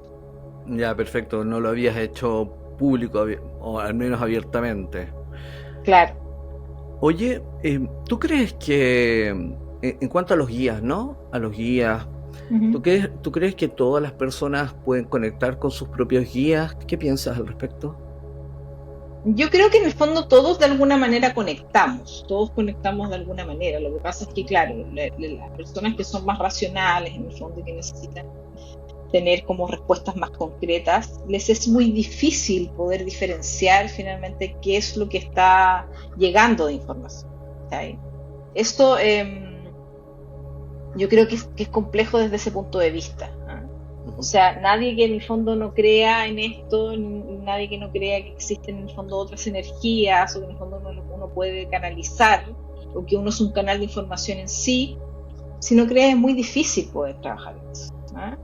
ya, perfecto, no lo habías hecho público o al menos abiertamente. Claro. Oye, ¿tú crees que en cuanto a los guías, ¿no? A los guías, Ujú. ¿tú crees que todas las personas pueden conectar con sus propios guías? ¿Qué piensas al respecto? Yo creo que en el fondo todos de alguna manera conectamos, todos conectamos de alguna manera. Lo que pasa es que, claro, las personas que son más racionales, en el fondo, que necesitan tener como respuestas más concretas, les es muy difícil poder diferenciar finalmente qué es lo que está llegando de información. ¿Sí? Esto yo creo que es complejo desde ese punto de vista. ¿Ah? O Ujú. sea, nadie que en el fondo no crea en esto, nadie que no crea que existen en el fondo otras energías, o que en el fondo uno puede canalizar, o que uno es un canal de información en sí, si no crea es muy difícil poder trabajar en eso. ¿Ah?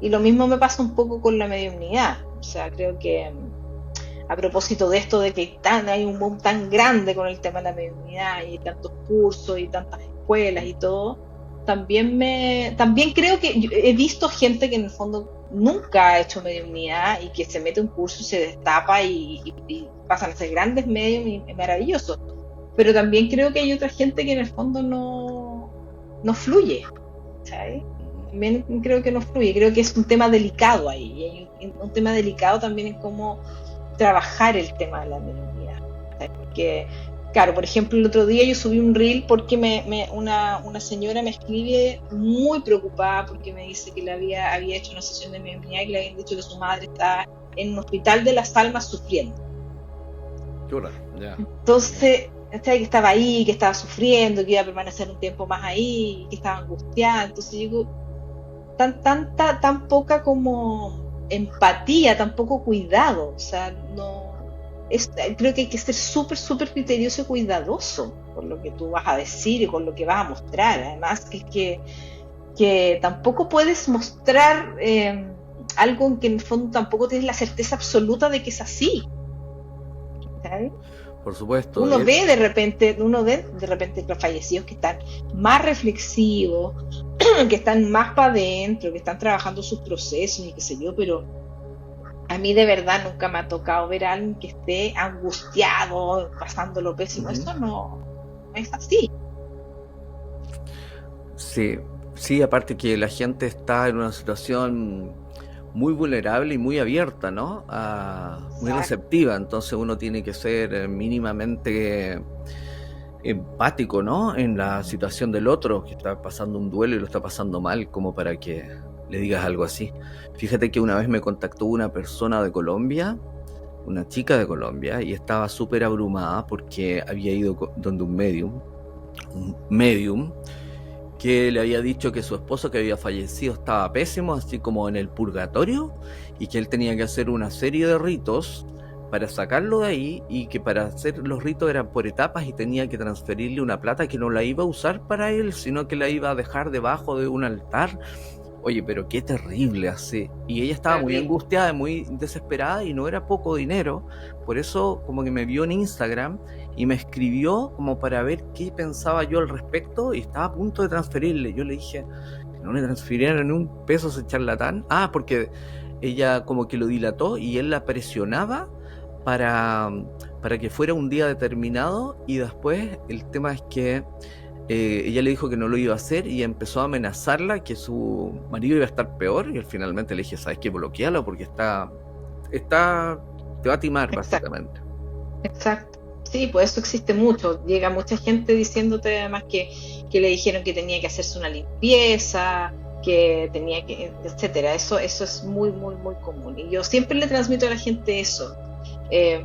Y lo mismo me pasa un poco con la mediunidad. O sea, creo que a propósito de esto de que hay un boom tan grande con el tema de la mediunidad y tantos cursos y tantas escuelas y todo, también creo que he visto gente que en el fondo nunca ha hecho mediunidad y que se mete un curso y se destapa y pasan a ser grandes medios y es maravilloso. Pero también creo que hay otra gente que en el fondo no fluye, ¿sabes? Ujú. También creo que no fluye, creo que es un tema delicado ahí, y hay un tema delicado también en cómo trabajar el tema de la mediunidad. ¿Sabes? Porque, claro, por ejemplo, el otro día yo subí un reel porque una señora me escribe muy preocupada porque me dice que había hecho una sesión de mediunidad y le habían dicho que su madre está en un hospital de las almas sufriendo. Chura, ya. Ya. Entonces, ¿sabes? Que estaba ahí, que estaba sufriendo, que iba a permanecer un tiempo más ahí, que estaba angustiada. Entonces yo digo, tan poca como empatía, tan poco cuidado. O sea, no. Creo que hay que ser súper, súper criterioso y cuidadoso con lo que tú vas a decir y con lo que vas a mostrar. Además, que tampoco puedes mostrar algo en que en el fondo tampoco tienes la certeza absoluta de que es así. ¿Sabes? Por supuesto, es, Uno ve de repente los fallecidos que están más reflexivos, que están más para adentro, que están trabajando sus procesos y qué sé yo, pero a mí de verdad nunca me ha tocado ver a alguien que esté angustiado, pasando lo pésimo. ujú. Eso no es así. Sí, sí, aparte que la gente está en una situación muy vulnerable y muy abierta, ¿no? Muy Exacto. receptiva, entonces uno tiene que ser mínimamente empático, ¿no? En la situación del otro, que está pasando un duelo y lo está pasando mal, como para que le digas algo así. Fíjate que una vez me contactó una persona de Colombia, una chica de Colombia, y estaba súper abrumada porque había ido donde un medium, que le había dicho que su esposo que había fallecido estaba pésimo, así como en el purgatorio, y que él tenía que hacer una serie de ritos para sacarlo de ahí y que para hacer los ritos eran por etapas y tenía que transferirle una plata que no la iba a usar para él, sino que la iba a dejar debajo de un altar Oye, pero qué terrible así. Y ella estaba muy Terrible. angustiada, muy desesperada y no era poco dinero. Por eso como que me vio en Instagram y me escribió como para ver qué pensaba yo al respecto y estaba a punto de transferirle. Yo le dije que no le transfirieran ni un peso a ese charlatán. Ah, porque ella como que lo dilató y él la presionaba para, para que fuera un día determinado y después el tema es que ella le dijo que no lo iba a hacer y empezó a amenazarla que su marido iba a estar peor y finalmente le dije, ¿sabes qué? Bloquealo porque te va a timar Exacto, básicamente. exacto. Sí, pues eso existe mucho. Llega mucha gente diciéndote además que le dijeron que tenía que hacerse una limpieza, que tenía que, etcétera. Eso es muy, muy, muy común. Y yo siempre le transmito a la gente eso. eh,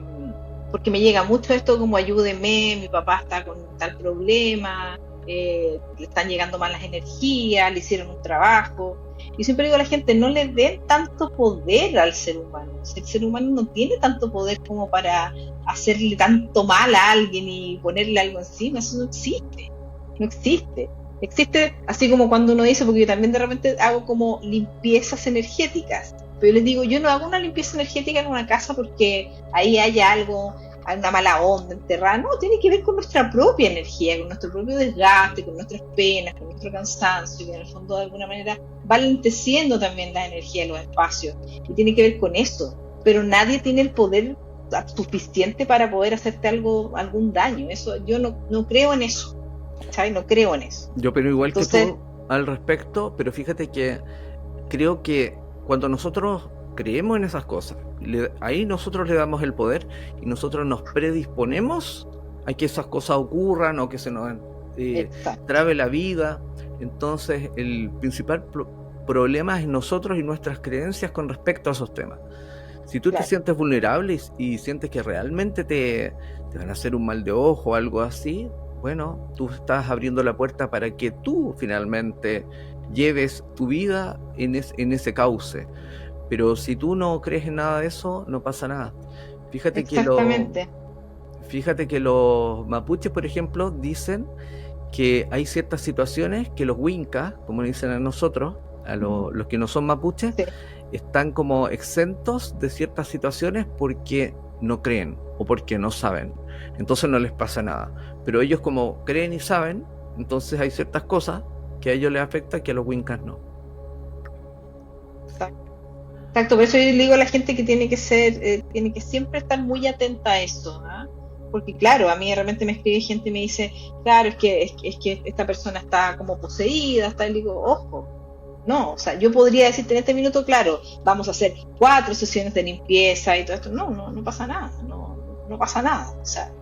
Porque me llega mucho esto como ayúdeme, mi papá está con tal problema, le están llegando malas energías, le hicieron un trabajo. Y siempre digo a la gente, no le den tanto poder al ser humano. O sea, el ser humano no tiene tanto poder como para hacerle tanto mal a alguien y ponerle algo encima. Eso no existe. No existe. Existe así como cuando uno dice, porque yo también de repente hago como limpiezas energéticas. Pero yo les digo, yo no hago una limpieza energética en una casa porque ahí haya algo, una mala onda enterrada. No, tiene que ver con nuestra propia energía, con nuestro propio desgaste, con nuestras penas, con nuestro cansancio, que en el fondo de alguna manera va lenteciendo también la energía de los espacios. Y tiene que ver con eso. Pero nadie tiene el poder suficiente para poder hacerte algún daño. Eso, yo no creo en eso. ¿Sabes? No creo en eso. Yo pero igual que Entonces, tú al respecto, pero fíjate que creo que cuando nosotros creemos en esas cosas, ahí nosotros le damos el poder y nosotros nos predisponemos a que esas cosas ocurran o que se nos exacto. trabe la vida. Entonces el principal problema es nosotros y nuestras creencias con respecto a esos temas. Si tú te Claro. sientes vulnerable y sientes que realmente te van a hacer un mal de ojo o algo así, bueno, tú estás abriendo la puerta para que tú finalmente lleves tu vida en ese cauce. Pero si tú no crees en nada de eso, no pasa nada. Fíjate que, lo, Exactamente. fíjate que los mapuches, por ejemplo, dicen que hay ciertas situaciones que los wincas, como dicen a nosotros, los que no son mapuches, Sí, están como exentos de ciertas situaciones porque no creen o porque no saben. Entonces no les pasa nada. Pero ellos como creen y saben, entonces hay ciertas cosas que a ellos les afectan que a los wincas no. exacto. Exacto, por eso yo le digo a la gente que tiene que tiene que siempre estar muy atenta a eso, ¿ah? Porque claro, a mí de repente me escribe gente y me dice, claro, es que esta persona está como poseída, está, y le digo, ojo, no, o sea, yo podría decirte en este minuto, claro, vamos a hacer 4 sesiones de limpieza y todo esto, no pasa nada, no pasa nada, o sea,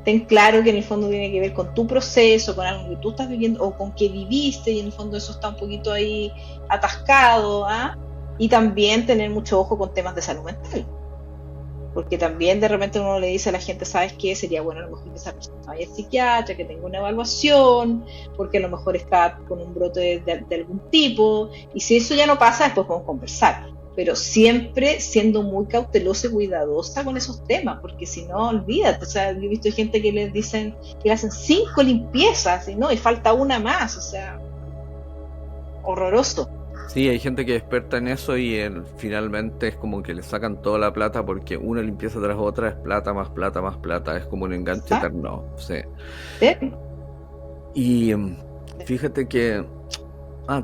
ten claro que en el fondo tiene que ver con tu proceso, con algo que tú estás viviendo o con que viviste y en el fondo eso está un poquito ahí atascado, ¿ah? Y también tener mucho ojo con temas de salud mental, porque también de repente uno le dice a la gente, ¿sabes qué? Sería bueno a lo mejor que esa persona vaya al psiquiatra, que tenga una evaluación, porque a lo mejor está con un brote de algún tipo, y si eso ya no pasa, después podemos conversar, pero siempre siendo muy cautelosa y cuidadosa con esos temas, porque si no, olvídate, o sea, yo he visto gente que les dicen que le hacen 5 limpiezas, y no, y falta una más, o sea, horroroso. Sí, hay gente que es experta en eso y finalmente es como que le sacan toda la plata porque una limpieza tras otra es plata más plata más plata, es como un enganche ¿Sabes? eterno. Sí. Y fíjate que,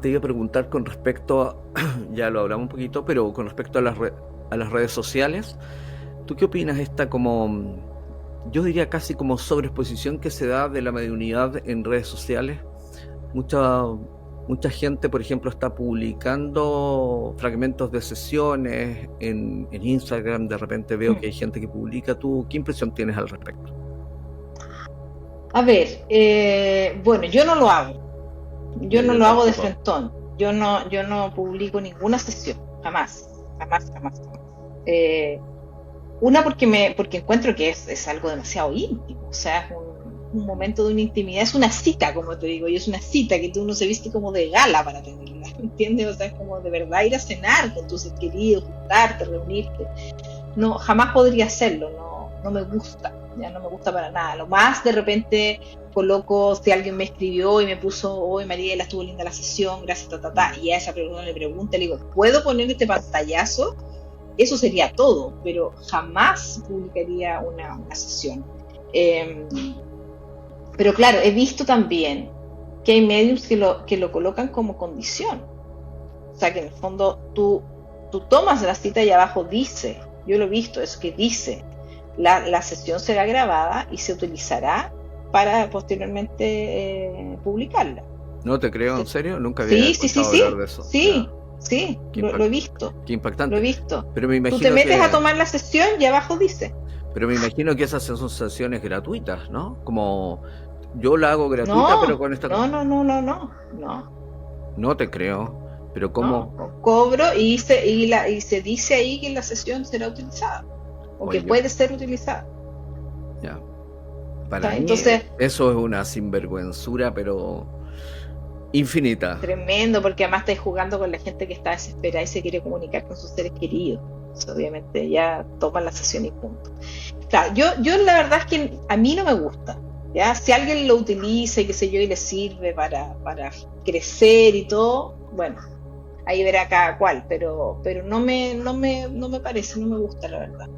te iba a preguntar con respecto a, ya lo hablamos un poquito, pero con respecto a a las redes sociales, ¿tú qué opinas esta como, yo diría casi como sobreexposición que se da de la mediunidad en redes sociales? Mucha, mucha gente, por ejemplo, está publicando fragmentos de sesiones en Instagram. De repente veo que hay gente que publica. ¿Tú qué impresión tienes al respecto? A ver, bueno, yo no lo hago. Yo Ya, no yo lo hago de tampoco. frentón. Yo no publico ninguna sesión. Jamás. Jamás, jamás, jamás. Eh, una porque encuentro que es algo demasiado íntimo. O sea, es un momento de una intimidad. Es una cita, como te digo. Y es una cita que tú no se viste como de gala para tenerla. ¿Entiendes? O sea, es como de verdad ir a cenar con tus seres queridos, juntarte, reunirte. No, jamás podría hacerlo. No me gusta. ya no me gusta para nada. Lo más de repente coloco, si alguien me escribió y me puso, hoy Mariela, estuvo linda la sesión, gracias, y a esa persona le pregunta, le digo, ¿puedo poner este pantallazo? Eso sería todo, pero jamás publicaría una sesión. Pero claro, he visto también que hay mediums que lo colocan como condición. O sea, que en el fondo tú tomas la cita y abajo dice, yo lo he visto, es que dice, la sesión será grabada y se utilizará para posteriormente publicarla. No te creo, ¿en serio? Nunca había escuchado hablar de eso. Sí, lo he visto. Qué impactante. Lo he visto. Pero me imagino tú te metes a tomar la sesión y abajo dice. Pero me imagino que esas son sesiones gratuitas, ¿no? Como yo la hago gratuita, pero con esta... No. No te creo. Pero ¿cómo? No, cobro y se dice ahí que la sesión será utilizada. O que puede ser utilizada. Ya. Para mí, entonces, eso es una sinvergüenzura, pero infinita. Tremendo, porque además estáis jugando con la gente que está desesperada y se quiere comunicar con sus seres queridos. Entonces, obviamente ya toman la sesión y punto. Claro, yo la verdad es que a mí no me gusta. ¿Ya? Si alguien lo utiliza y qué sé yo y le sirve para crecer y todo, bueno, ahí verá cada cual, pero no me parece, no me gusta, la verdad.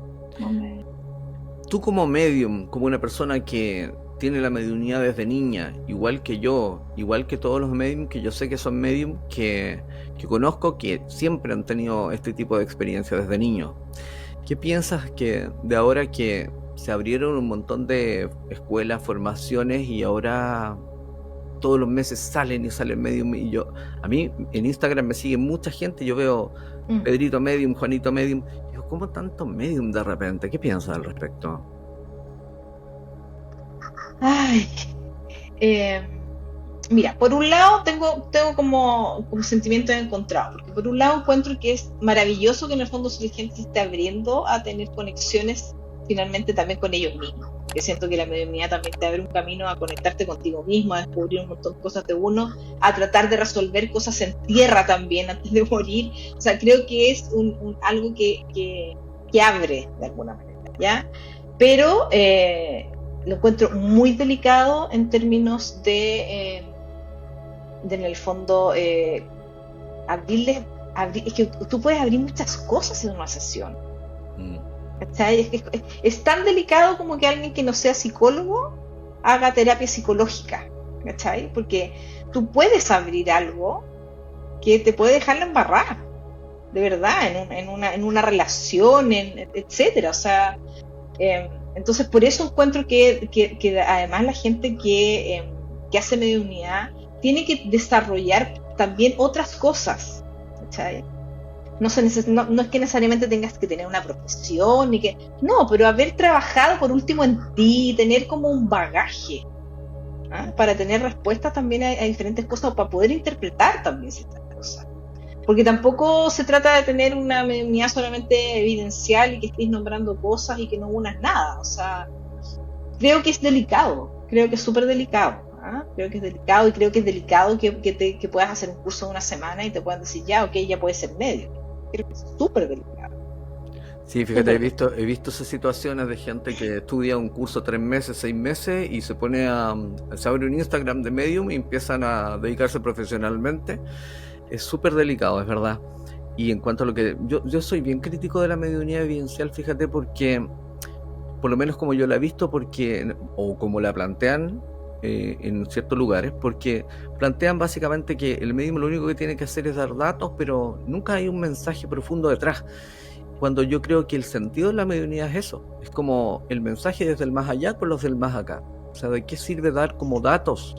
Tú como medium, como una persona que tiene la mediunidad desde niña, igual que yo, igual que todos los medium, que yo sé que son medium que conozco, que siempre han tenido este tipo de experiencia desde niño. ¿Qué piensas que de ahora que se abrieron un montón de escuelas, formaciones y ahora todos los meses salen medium? Y a mí en Instagram me sigue mucha gente, yo veo Pedrito medium, Juanito medium, y digo, ¿cómo tanto medium de repente? ¿Qué piensas al respecto? Mira, por un lado tengo como sentimientos encontrados, porque por un lado encuentro que es maravilloso que en el fondo la gente se esté abriendo a tener conexiones finalmente también con ellos mismos. Yo siento que la mediunidad también te abre un camino a conectarte contigo mismo, a descubrir un montón de cosas de uno, a tratar de resolver cosas en tierra también antes de morir. O sea, creo que es algo que abre de alguna manera, ¿ya? Pero lo encuentro muy delicado en términos de en el fondo, abrirle, es que tú puedes abrir muchas cosas en una sesión. ¿Cachai? Es tan delicado como que alguien que no sea psicólogo haga terapia psicológica, ¿cachai? Porque tú puedes abrir algo que te puede dejar la embarrada, de verdad, en una relación, etcétera. O sea, entonces por eso encuentro que además la gente que hace mediunidad tiene que desarrollar también otras cosas, ¿cachai? No es que necesariamente tengas que tener una profesión, pero haber trabajado por último en ti, tener como un bagaje, ¿ah? Para tener respuestas también a diferentes cosas, o para poder interpretar también ciertas cosas. Porque tampoco se trata de tener una mediunidad solamente evidencial y que estés nombrando cosas y que no unas nada. O sea, creo que es delicado, creo que es súper delicado. Creo que es delicado, y creo que es delicado que puedas hacer un curso de una semana y te puedan decir ya puedes ser medio. Creo que es súper delicado. Sí, fíjate, he visto esas situaciones de gente que estudia un curso 3 meses, 6 meses y se abre un Instagram de medium y empiezan a dedicarse profesionalmente. Es súper delicado, es verdad. Y en cuanto a lo que yo soy bien crítico de la mediunidad evidencial, fíjate, porque por lo menos como yo la he visto, o como la plantean en ciertos lugares, porque plantean básicamente que el medium lo único que tiene que hacer es dar datos, pero nunca hay un mensaje profundo detrás, cuando yo creo que el sentido de la mediunidad es eso, es como el mensaje desde el más allá con los del más acá. O sea, ¿de qué sirve dar como datos?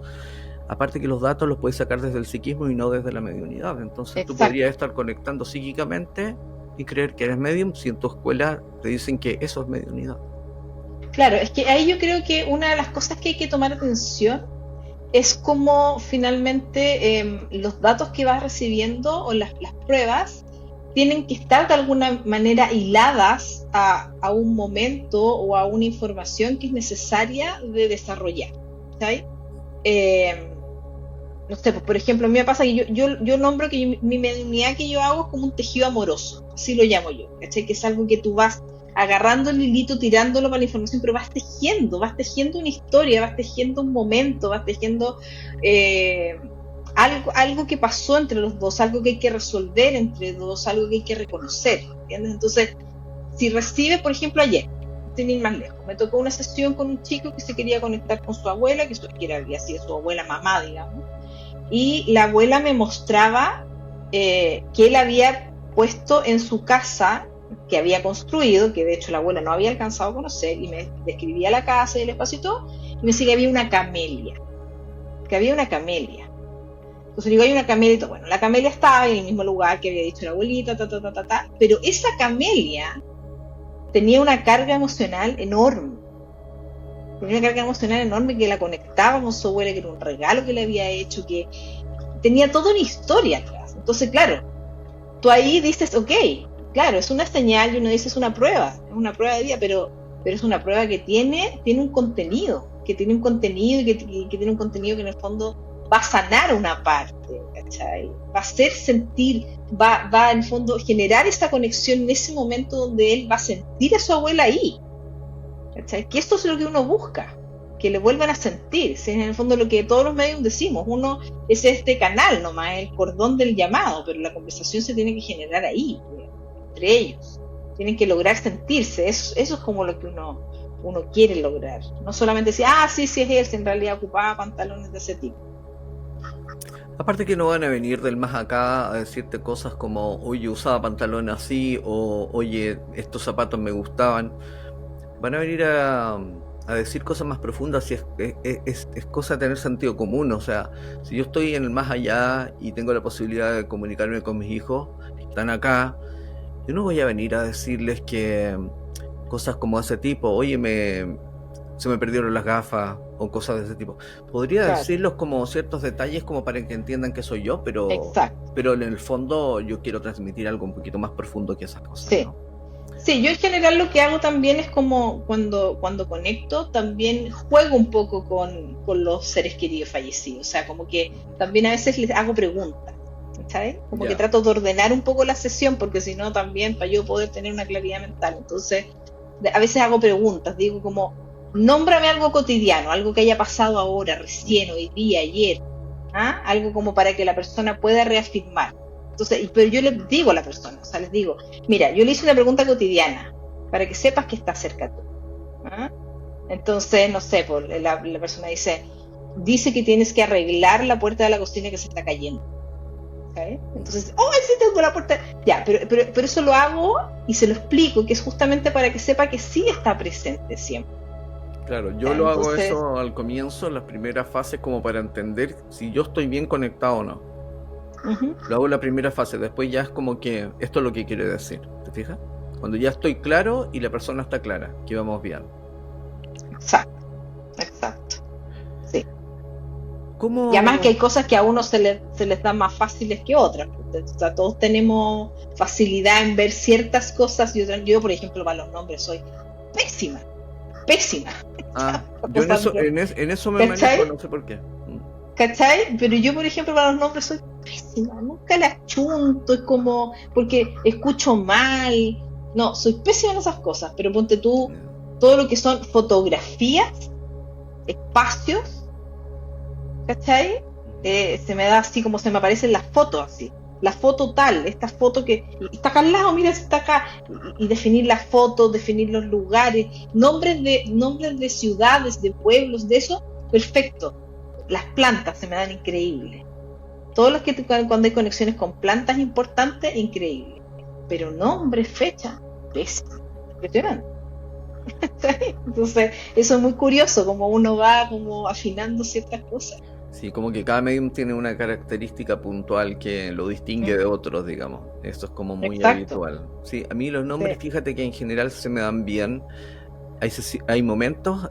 Aparte que los datos los puedes sacar desde el psiquismo y no desde la mediunidad. Entonces Exacto. Tú podrías estar conectando psíquicamente y creer que eres medium si en tu escuela te dicen que eso es mediunidad. Claro, es que ahí yo creo que una de las cosas que hay que tomar atención es cómo finalmente los datos que vas recibiendo o las pruebas tienen que estar de alguna manera hiladas a un momento o a una información que es necesaria de desarrollar, ¿sabes? No sé, pues por ejemplo, a mí me pasa que yo nombro que mi mediunidad que yo hago es como un tejido amoroso, así lo llamo yo, ¿cachai? Que es algo que tú vas agarrando el hilito, tirándolo para la información, pero vas tejiendo una historia, vas tejiendo un momento, vas tejiendo algo que pasó entre los dos, algo que hay que resolver entre dos, algo que hay que reconocer, ¿entiendes? Entonces, si recibes, por ejemplo, ayer, sin ir más lejos, me tocó una sesión con un chico que se quería conectar con su abuela, que había sido su abuela mamá, digamos, y la abuela me mostraba que él había puesto en su casa, que había construido, que de hecho la abuela no había alcanzado a conocer, y me describía la casa y el espacio y todo, y me decía que había una camelia. Entonces digo, hay una camelia, bueno, la camelia estaba en el mismo lugar que había dicho la abuelita, pero esa camelia tenía una carga emocional enorme. Que la conectaba con su abuela, que era un regalo que le había hecho, que tenía toda una historia atrás. Entonces, claro, tú ahí dices, ok, claro, es una señal, y uno dice, es una prueba de vida, pero es una prueba que tiene un contenido, y que tiene un contenido que en el fondo va a sanar una parte, ¿cachai? Va a hacer sentir, va en el fondo generar esa conexión en ese momento donde él va a sentir a su abuela ahí, ¿cachai? Que esto es lo que uno busca, que le vuelvan a sentir, ¿sí? En el fondo lo que todos los medios decimos, uno es este canal nomás, el cordón del llamado, pero la conversación se tiene que generar ahí, entre ellos, tienen que lograr sentirse, eso es como lo que uno quiere lograr, no solamente decir, sí es él, si en realidad ocupaba pantalones de ese tipo. Aparte que no van a venir del más acá a decirte cosas como, oye, usaba pantalones así, o oye, estos zapatos me gustaban. Van a venir a decir cosas más profundas, y es cosa de tener sentido común. O sea, si yo estoy en el más allá y tengo la posibilidad de comunicarme con mis hijos que están acá, yo no voy a venir a decirles que cosas como ese tipo, oye, se me perdieron las gafas, o cosas de ese tipo. Podría decirlos como ciertos detalles como para que entiendan que soy yo, pero en el fondo yo quiero transmitir algo un poquito más profundo que esas cosas, sí. ¿no? Sí, yo en general lo que hago también es como cuando conecto, también juego un poco con los seres queridos fallecidos, o sea, como que también a veces les hago preguntas, ¿sabes? Como que trato de ordenar un poco la sesión, porque si no también para yo poder tener una claridad mental, entonces a veces hago preguntas, digo como, nómbrame algo cotidiano, algo que haya pasado ahora, recién, hoy día, ayer, algo como para que la persona pueda reafirmar. Entonces, pero yo les digo a la persona, o sea, les digo, mira, yo le hice una pregunta cotidiana para que sepas que está cerca tú. Entonces, no sé, la persona dice que tienes que arreglar la puerta de la cocina que se está cayendo. ¿Okay? Entonces, sí tengo la puerta. Ya, pero eso lo hago y se lo explico, que es justamente para que sepa que sí está presente siempre. Claro, yo lo hago eso al comienzo, en las primeras fases, como para entender si yo estoy bien conectado o no. Lo hago en la primera fase, después ya es como que esto es lo que quiere decir, ¿te fijas? Cuando ya estoy claro y la persona está clara, que vamos bien. Exacto. Sí. ¿Cómo? Y además que hay cosas que a uno se les dan más fáciles que otras. O sea, todos tenemos facilidad en ver ciertas cosas y otras. Yo, por ejemplo, para los nombres soy pésima. Yo en eso me manejo, no sé por qué. ¿Cachai? Pero yo, por ejemplo, para los nombres soy pésima, nunca la chunto, es como, porque escucho mal, no, soy pésima en esas cosas, pero ponte tú, todo lo que son fotografías, espacios, ¿cachai? Se me da así como se me aparecen las fotos, así, la foto tal, esta foto que está acá al lado, mira si está acá, y definir las fotos, definir los lugares, nombres de ciudades, de pueblos, de eso, perfecto. Las plantas se me dan increíbles. Todos los que cuando hay conexiones con plantas importantes, increíble. Pero nombre, fecha, pésimo. Impresionante. Entonces, eso es muy curioso, como uno va como afinando ciertas cosas. Sí, como que cada medium tiene una característica puntual que lo distingue de otros, digamos. Eso es como muy habitual. Sí, a mí los nombres, fíjate que en general se me dan bien. Hay momentos,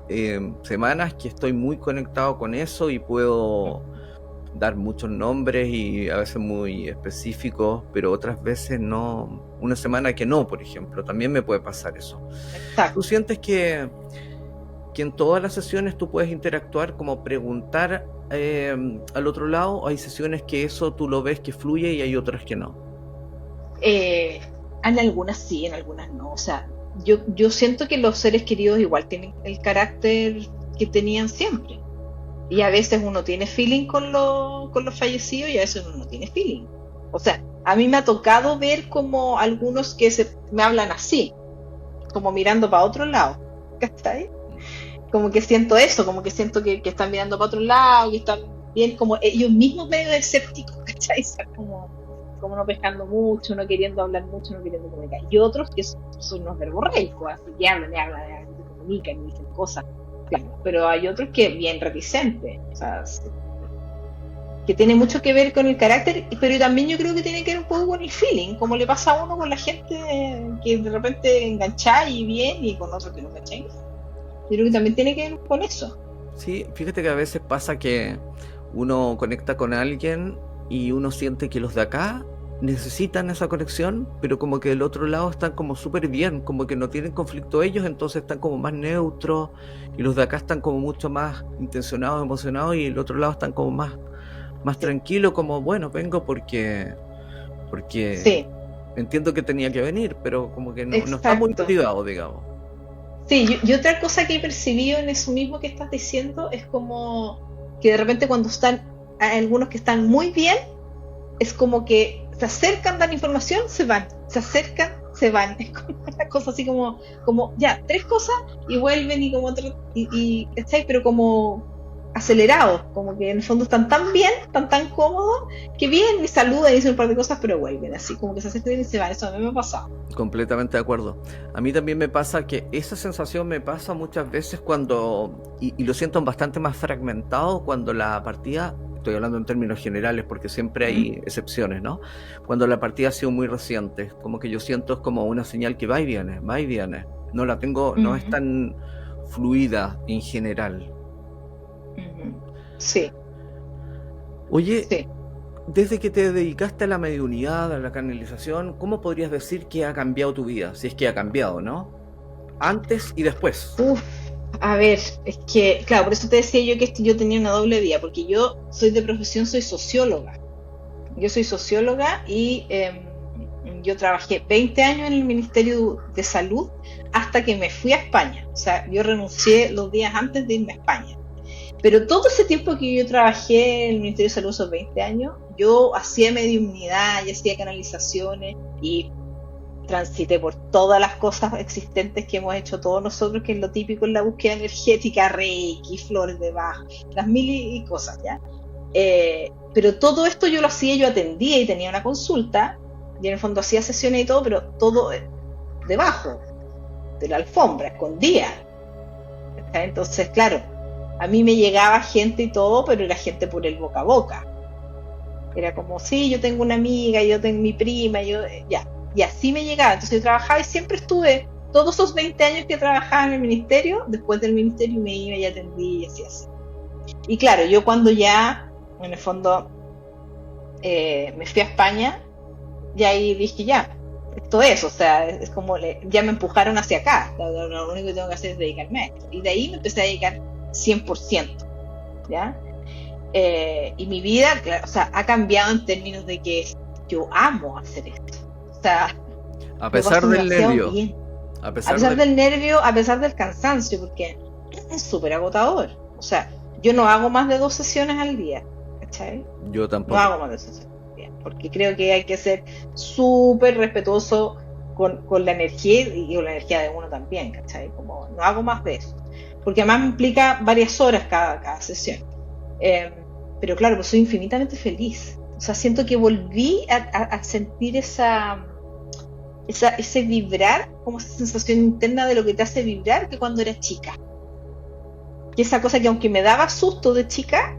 semanas que estoy muy conectado con eso y puedo dar muchos nombres y a veces muy específicos, pero otras veces no. Una semana que no, por ejemplo, también me puede pasar eso. Exacto. ¿Tú sientes que en todas las sesiones tú puedes interactuar, como preguntar al otro lado? ¿O hay sesiones que eso tú lo ves que fluye y hay otras que no? En algunas sí, en algunas no. O sea, yo siento que los seres queridos igual tienen el carácter que tenían siempre. Y a veces uno tiene feeling con los fallecidos y a veces uno no tiene feeling. O sea, a mí me ha tocado ver como algunos que me hablan así, como mirando para otro lado. ¿Cachai? Como que siento eso, como que siento que están mirando para otro lado, que están bien como ellos mismos medio escépticos, ¿cachai? O sea, como no pescando mucho, no queriendo hablar mucho, no queriendo comunicar. Y otros que son unos verborreicos, así que hablan, se comunican y dicen cosas. Claro, pero hay otros que bien reticentes, o sea, que tiene mucho que ver con el carácter, pero también yo creo que tiene que ver un poco con el feeling, como le pasa a uno con la gente que de repente engancháis bien y con otros que no engancháis. Yo creo que también tiene que ver con eso. Sí, fíjate que a veces pasa que uno conecta con alguien y uno siente que los de acá necesitan esa conexión, pero como que del otro lado están como súper bien, como que no tienen conflicto ellos, entonces están como más neutros, y los de acá están como mucho más intencionados, emocionados, y el otro lado están como más tranquilos, como bueno, vengo porque Sí, entiendo que tenía que venir, pero como que no está muy exacto. motivado, digamos. Sí, y otra cosa que he percibido en eso mismo que estás diciendo es como que de repente cuando hay algunos que están muy bien, es como que se acercan, dan información, se van, se acercan, se van. Es como una cosa así como ya, 3 cosas y vuelven y como otro, ¿cachai? Pero como acelerados, como que en el fondo están tan bien, están tan cómodos, que vienen y saludan y dicen un par de cosas, pero vuelven, así como que se acercan y se van. Eso a mí me ha pasado. Completamente de acuerdo. A mí también me pasa que esa sensación me pasa muchas veces cuando, y lo siento bastante más fragmentado cuando la partida, estoy hablando en términos generales porque siempre hay excepciones, ¿no? Cuando la partida ha sido muy reciente, como que yo siento es como una señal que va y viene, va y viene. No la tengo, no es tan fluida en general. Sí, Oye, sí. desde que te dedicaste a la mediunidad, a la canalización, ¿cómo podrías decir que ha cambiado tu vida? Si es que ha cambiado, ¿no? Antes y después. Uf, a ver, es que, claro, por eso te decía yo que yo tenía una doble vida, porque yo soy de profesión, soy socióloga. Yo soy socióloga y yo trabajé 20 años en el Ministerio de Salud hasta que me fui a España. O sea, yo renuncié los días antes de irme a España. Pero todo ese tiempo que yo trabajé en el Ministerio de Salud, esos 20 años, yo hacía mediunidad y hacía canalizaciones y transité por todas las cosas existentes que hemos hecho todos nosotros, que es lo típico en la búsqueda energética, reiki, flores de Bach, las mil y cosas, ¿ya? Pero todo esto yo lo hacía, yo atendía y tenía una consulta, y en el fondo hacía sesiones y todo, pero todo debajo de la alfombra, escondía. Entonces, claro, a mí me llegaba gente y todo, pero era gente por el boca a boca. Era como, sí, yo tengo una amiga, yo tengo mi prima, ya. Y así me llegaba. Entonces yo trabajaba y siempre estuve, todos esos 20 años que trabajaba en el ministerio, después del ministerio me iba y atendí y así. Y claro, yo cuando ya, en el fondo, me fui a España, y ahí dije, ya, esto es, o sea, es como, ya me empujaron hacia acá, lo único que tengo que hacer es dedicarme a esto. Y de ahí me empecé a dedicar 100%, ¿ya? Y mi vida, claro, o sea, ha cambiado en términos de que yo amo hacer esto. O sea, a pesar del nervio, bien. A pesar del nervio, a pesar del cansancio, porque es súper agotador. O sea, yo no hago más de 2 sesiones al día, ¿cachai? Yo tampoco. No hago más de 2 sesiones al día, porque creo que hay que ser súper respetuoso con la energía y con la energía de uno también, ¿cachai? Como no hago más de eso, porque además me implica varias horas cada sesión. Pero claro, pues soy infinitamente feliz. O sea, siento que volví a sentir ese vibrar, como esa sensación interna de lo que te hace vibrar que cuando eras chica. Y esa cosa que aunque me daba susto de chica,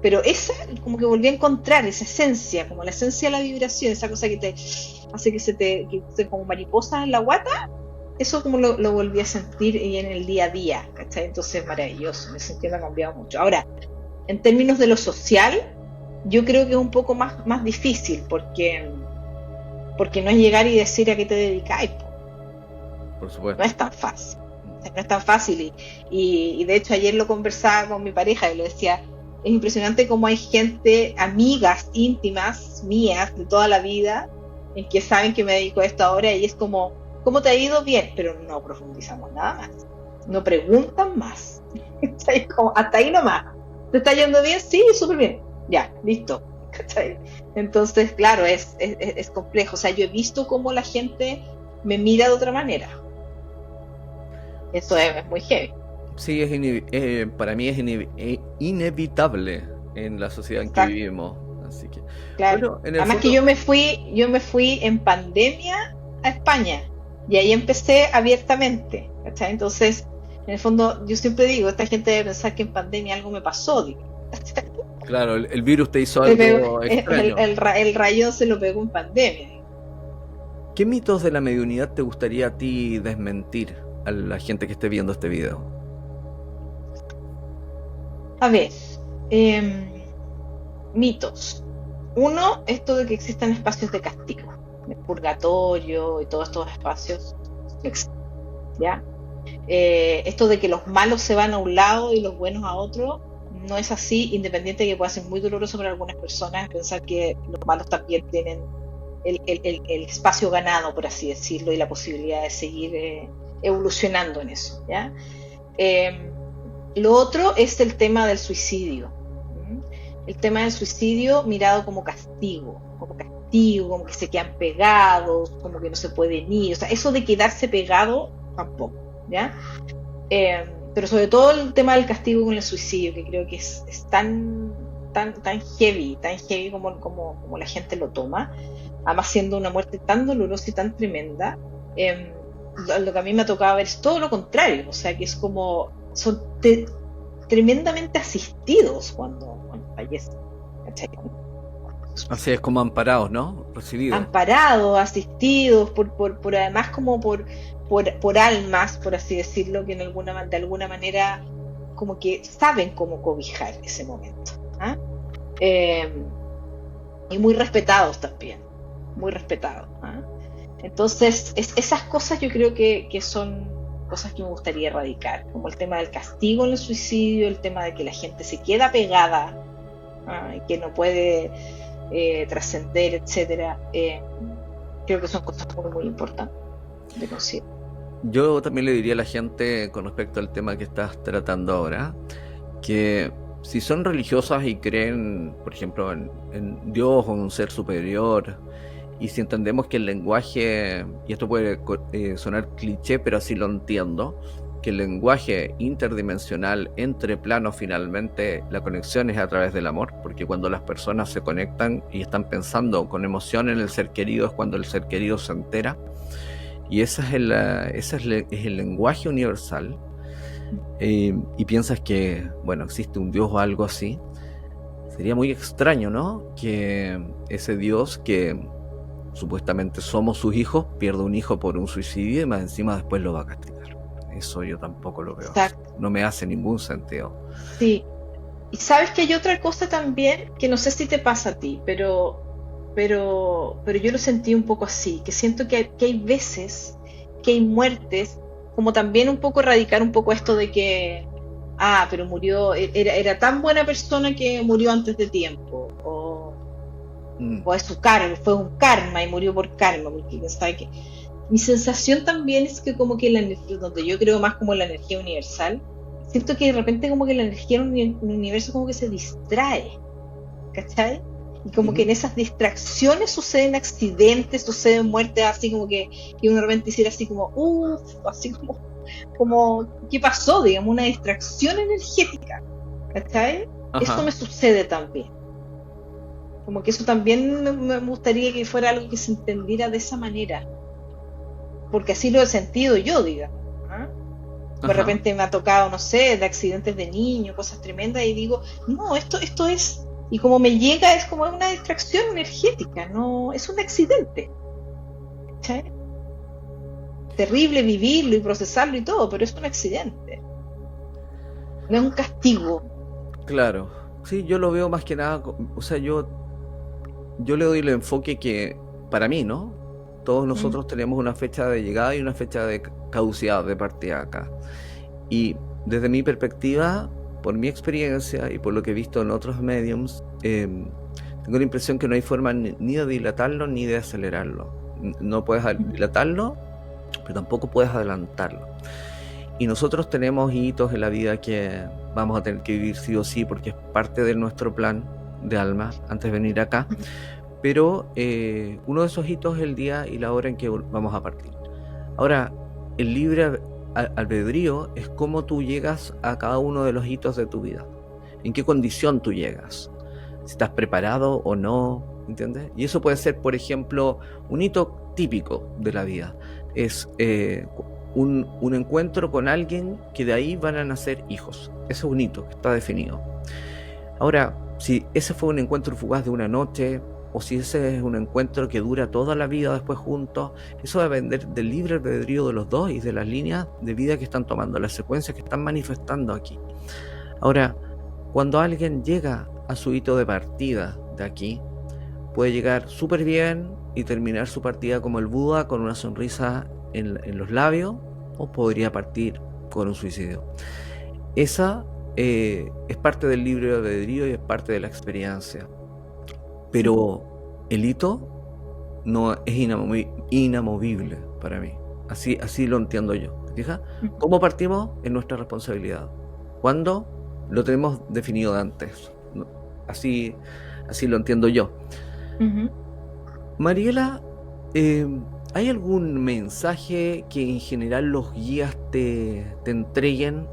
pero esa, como que volví a encontrar esa esencia, como la esencia de la vibración, esa cosa que te hace que se como mariposas en la guata, eso como lo volví a sentir y en el día a día, ¿cachai? Entonces maravilloso, me sentí que ha cambiado mucho. Ahora, en términos de lo social, yo creo que es un poco más difícil, porque no es llegar y decir a qué te dedicáis. Por supuesto. No es tan fácil. No es tan fácil. Y de hecho ayer lo conversaba con mi pareja y le decía, es impresionante cómo hay gente, amigas íntimas mías de toda la vida, en que saben que me dedico a esto ahora, y es como ¿cómo te ha ido? Bien, pero no profundizamos nada más. No preguntan más. Como, hasta ahí nomás. ¿Te está yendo bien? Sí, súper bien. Ya, listo. ¿Cachai? Entonces, claro, es complejo. O sea, yo he visto cómo la gente me mira de otra manera. Eso es muy heavy. Sí, para mí es inevitable en la sociedad en que Exacto, vivimos. Así que, claro. bueno, en el Además que fondo, yo me fui en pandemia a España y ahí empecé abiertamente, ¿cachai? Entonces, en el fondo, yo siempre digo, esta gente debe pensar que en pandemia algo me pasó, digo. claro, el virus te hizo Le pegó- algo extraño. el rayón se lo pegó en pandemia. ¿Qué mitos de la mediunidad te gustaría a ti desmentir a la gente que esté viendo este video? A ver, em, mitos. Uno, esto de que existan espacios de castigo, el purgatorio y todos estos espacios, no existen, ¿ya? Esto de que los malos se van a un lado y los buenos a otro, no es así, independiente de que pueda ser muy doloroso para algunas personas pensar que los malos también tienen el espacio ganado, por así decirlo, y la posibilidad de seguir evolucionando en eso, ¿ya? Eh, lo otro es el tema del suicidio. ¿Mm? El tema del suicidio mirado como castigo, como que se quedan pegados, como que no se pueden ir, o sea, eso de quedarse pegado tampoco, ¿ya? Pero sobre todo el tema del castigo con el suicidio, que creo que es tan heavy como la gente lo toma, además siendo una muerte tan dolorosa y tan tremenda. Lo que a mí me ha tocado ver es todo lo contrario, o sea, que es como son tremendamente asistidos cuando fallecen, ¿cachai? Así es como amparados, ¿no? Recibidos. Amparados, asistidos, por además como por almas, por así decirlo, que de alguna manera como que saben cómo cobijar ese momento. ¿Ah? Eh, y muy respetados también, muy respetados. ¿Ah? Entonces, esas cosas yo creo que son cosas que me gustaría erradicar, como el tema del castigo en el suicidio, el tema de que la gente se queda pegada, y que no puede trascender, etcétera. Creo que son cosas muy importantes de considerar. Yo también le diría a la gente con respecto al tema que estás tratando ahora, que si son religiosas y creen, por ejemplo, en Dios o en un ser superior, y si entendemos que el lenguaje, y esto puede sonar cliché, pero así lo entiendo, que el lenguaje interdimensional entre planos, finalmente la conexión es a través del amor, porque cuando las personas se conectan y están pensando con emoción en el ser querido es cuando el ser querido se entera, y ese es el lenguaje universal. Y piensas que, bueno, existe un Dios o algo así, sería muy extraño, ¿no? Que ese Dios que supuestamente somos sus hijos pierda un hijo por un suicidio y más encima después lo va a castigar. Eso yo tampoco lo veo así. Exacto. No me hace ningún sentido. Sí. Y sabes que hay otra cosa también que no sé si te pasa a ti, pero yo lo sentí un poco así, que siento que hay veces que hay muertes, como también un poco erradicar un poco esto de que, pero murió, era tan buena persona que murió antes de tiempo, o es su karma, fue un karma y murió por karma, porque sabe que mi sensación también es que como que la energía, donde yo creo más como la energía universal, siento que de repente como que la energía en el universo como que se distrae, ¿cachai? Y como que en esas distracciones suceden accidentes, suceden muertes, así como que uno de repente hiciera así como, así como, ¿qué pasó? Digamos, una distracción energética, ¿cachai? Ajá. Eso me sucede también. Como que eso también me gustaría que fuera algo que se entendiera de esa manera, porque así lo he sentido yo, digamos. ¿Ah? De repente me ha tocado, no sé, de accidentes de niños, cosas tremendas, y digo, no, esto es, y como me llega es como una distracción energética, no, es un accidente. ¿Sí? Terrible vivirlo y procesarlo y todo, pero es un accidente. No es un castigo. Claro. Sí, yo lo veo más que nada, o sea, yo le doy el enfoque que, para mí, ¿no? Todos nosotros tenemos una fecha de llegada y una fecha de caducidad de partida acá. Y desde mi perspectiva, por mi experiencia y por lo que he visto en otros mediums, tengo la impresión que no hay forma ni de dilatarlo ni de acelerarlo. No puedes dilatarlo pero tampoco puedes adelantarlo. Y nosotros tenemos hitos en la vida que vamos a tener que vivir sí o sí, porque es parte de nuestro plan de alma antes de venir acá. Pero uno de esos hitos es el día y la hora en que vamos a partir. Ahora, el libre albedrío es cómo tú llegas a cada uno de los hitos de tu vida. En qué condición tú llegas. Si estás preparado o no, ¿entiendes? Y eso puede ser, por ejemplo, un hito típico de la vida. Es un encuentro con alguien que de ahí van a nacer hijos. Ese es un hito que está definido. Ahora, si ese fue un encuentro fugaz de una noche, o si ese es un encuentro que dura toda la vida después juntos, eso va a depender del libre albedrío de los dos y de las líneas de vida que están tomando, las secuencias que están manifestando aquí. Ahora, cuando alguien llega a su hito de partida de aquí, puede llegar súper bien y terminar su partida como el Buda con una sonrisa en los labios, o podría partir con un suicidio. Esa es parte del libre albedrío y es parte de la experiencia. Pero el hito no es inamovible para mí. Así lo entiendo yo. ¿Fija? ¿Cómo partimos? En nuestra responsabilidad. ¿Cuándo? Lo tenemos definido antes. Así lo entiendo yo. Uh-huh. Mariela, ¿hay algún mensaje que en general los guías te entreguen?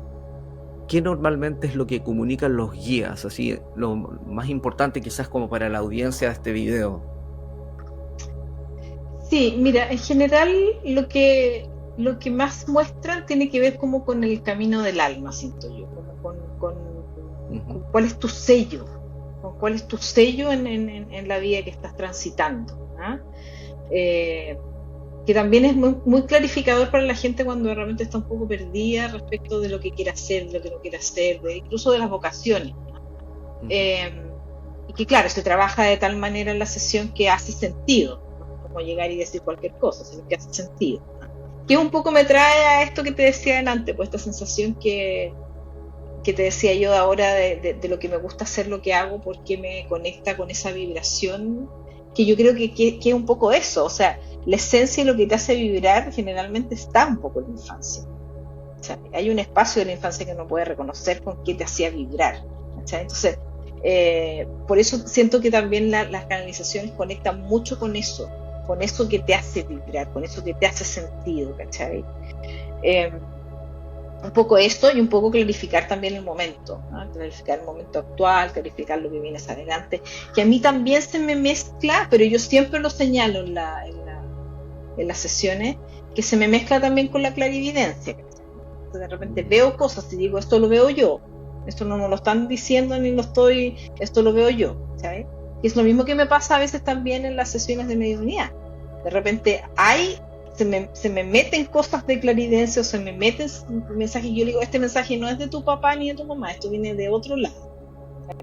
¿Qué normalmente es lo que comunican los guías? Así, lo más importante quizás como para la audiencia de este video. Sí, mira, en general lo que más muestran tiene que ver como con el camino del alma, siento yo, como con cuál es tu sello, con cuál es tu sello en la vida que estás transitando, ¿ah? Que también es muy clarificador para la gente cuando realmente está un poco perdida respecto de lo que quiere hacer, de lo que no quiere hacer, incluso de las vocaciones, ¿no? Y que claro, se trabaja de tal manera en la sesión que hace sentido, ¿no? Como llegar y decir cualquier cosa, sino que hace sentido, ¿no? Que un poco me trae a esto que te decía delante, pues esta sensación que te decía yo ahora de lo que me gusta hacer, lo que hago, porque me conecta con esa vibración, que yo creo que es un poco eso, o sea, la esencia y lo que te hace vibrar generalmente está un poco en la infancia. O sea, hay un espacio de la infancia que no puede reconocer con qué te hacía vibrar, ¿cachai? Entonces, por eso siento que también las canalizaciones conectan mucho con eso que te hace vibrar, con eso que te hace sentido, ¿cachai? Un poco esto y un poco clarificar también el momento, ¿no? Clarificar el momento actual, clarificar lo que viene hacia adelante, que a mí también se me mezcla, pero yo siempre lo señalo en las sesiones, que se me mezcla también con la clarividencia. Entonces, de repente veo cosas y digo, esto lo veo yo, esto no me lo están diciendo ni esto lo veo yo, ¿sabes? Y es lo mismo que me pasa a veces también en las sesiones de mediunidad. De repente se me meten cosas de clarividencia o se me meten mensajes y yo digo, este mensaje no es de tu papá ni de tu mamá, esto viene de otro lado,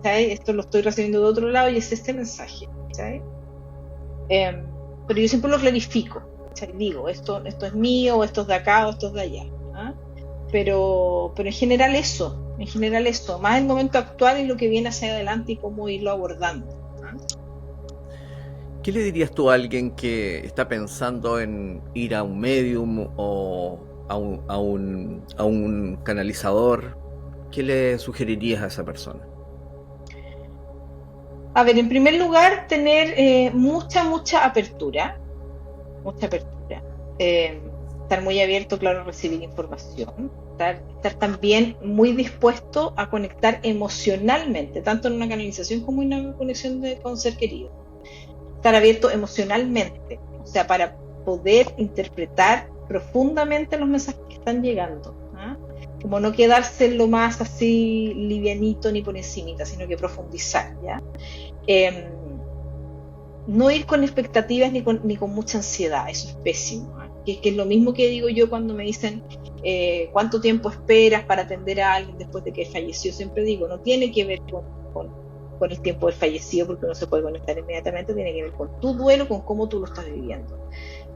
¿sabes? Esto lo estoy recibiendo de otro lado y es este mensaje, ¿sabes? Pero yo siempre lo clarifico, ¿sabes? Digo, esto es mío, esto es de acá o esto es de allá, ¿ah? Pero en general eso, más el momento actual y lo que viene hacia adelante y cómo irlo abordando, ¿ah? ¿Qué le dirías tú a alguien que está pensando en ir a un medium o a un canalizador? ¿Qué le sugerirías a esa persona? A ver, en primer lugar, tener mucha apertura. Estar muy abierto, claro, a recibir información. Estar también muy dispuesto a conectar emocionalmente, tanto en una canalización como en una conexión con ser querido. Estar abierto emocionalmente, o sea, para poder interpretar profundamente los mensajes que están llegando, ¿ah? Como no quedarse en lo más así livianito ni por encimita, sino que profundizar, ¿ya? No ir con expectativas ni con mucha ansiedad, eso es pésimo, ¿eh? Que es lo mismo que digo yo cuando me dicen cuánto tiempo esperas para atender a alguien después de que falleció. Siempre digo, no tiene que ver con el tiempo del fallecido, porque no se puede conectar inmediatamente, tiene que ver con tu duelo, con cómo tú lo estás viviendo.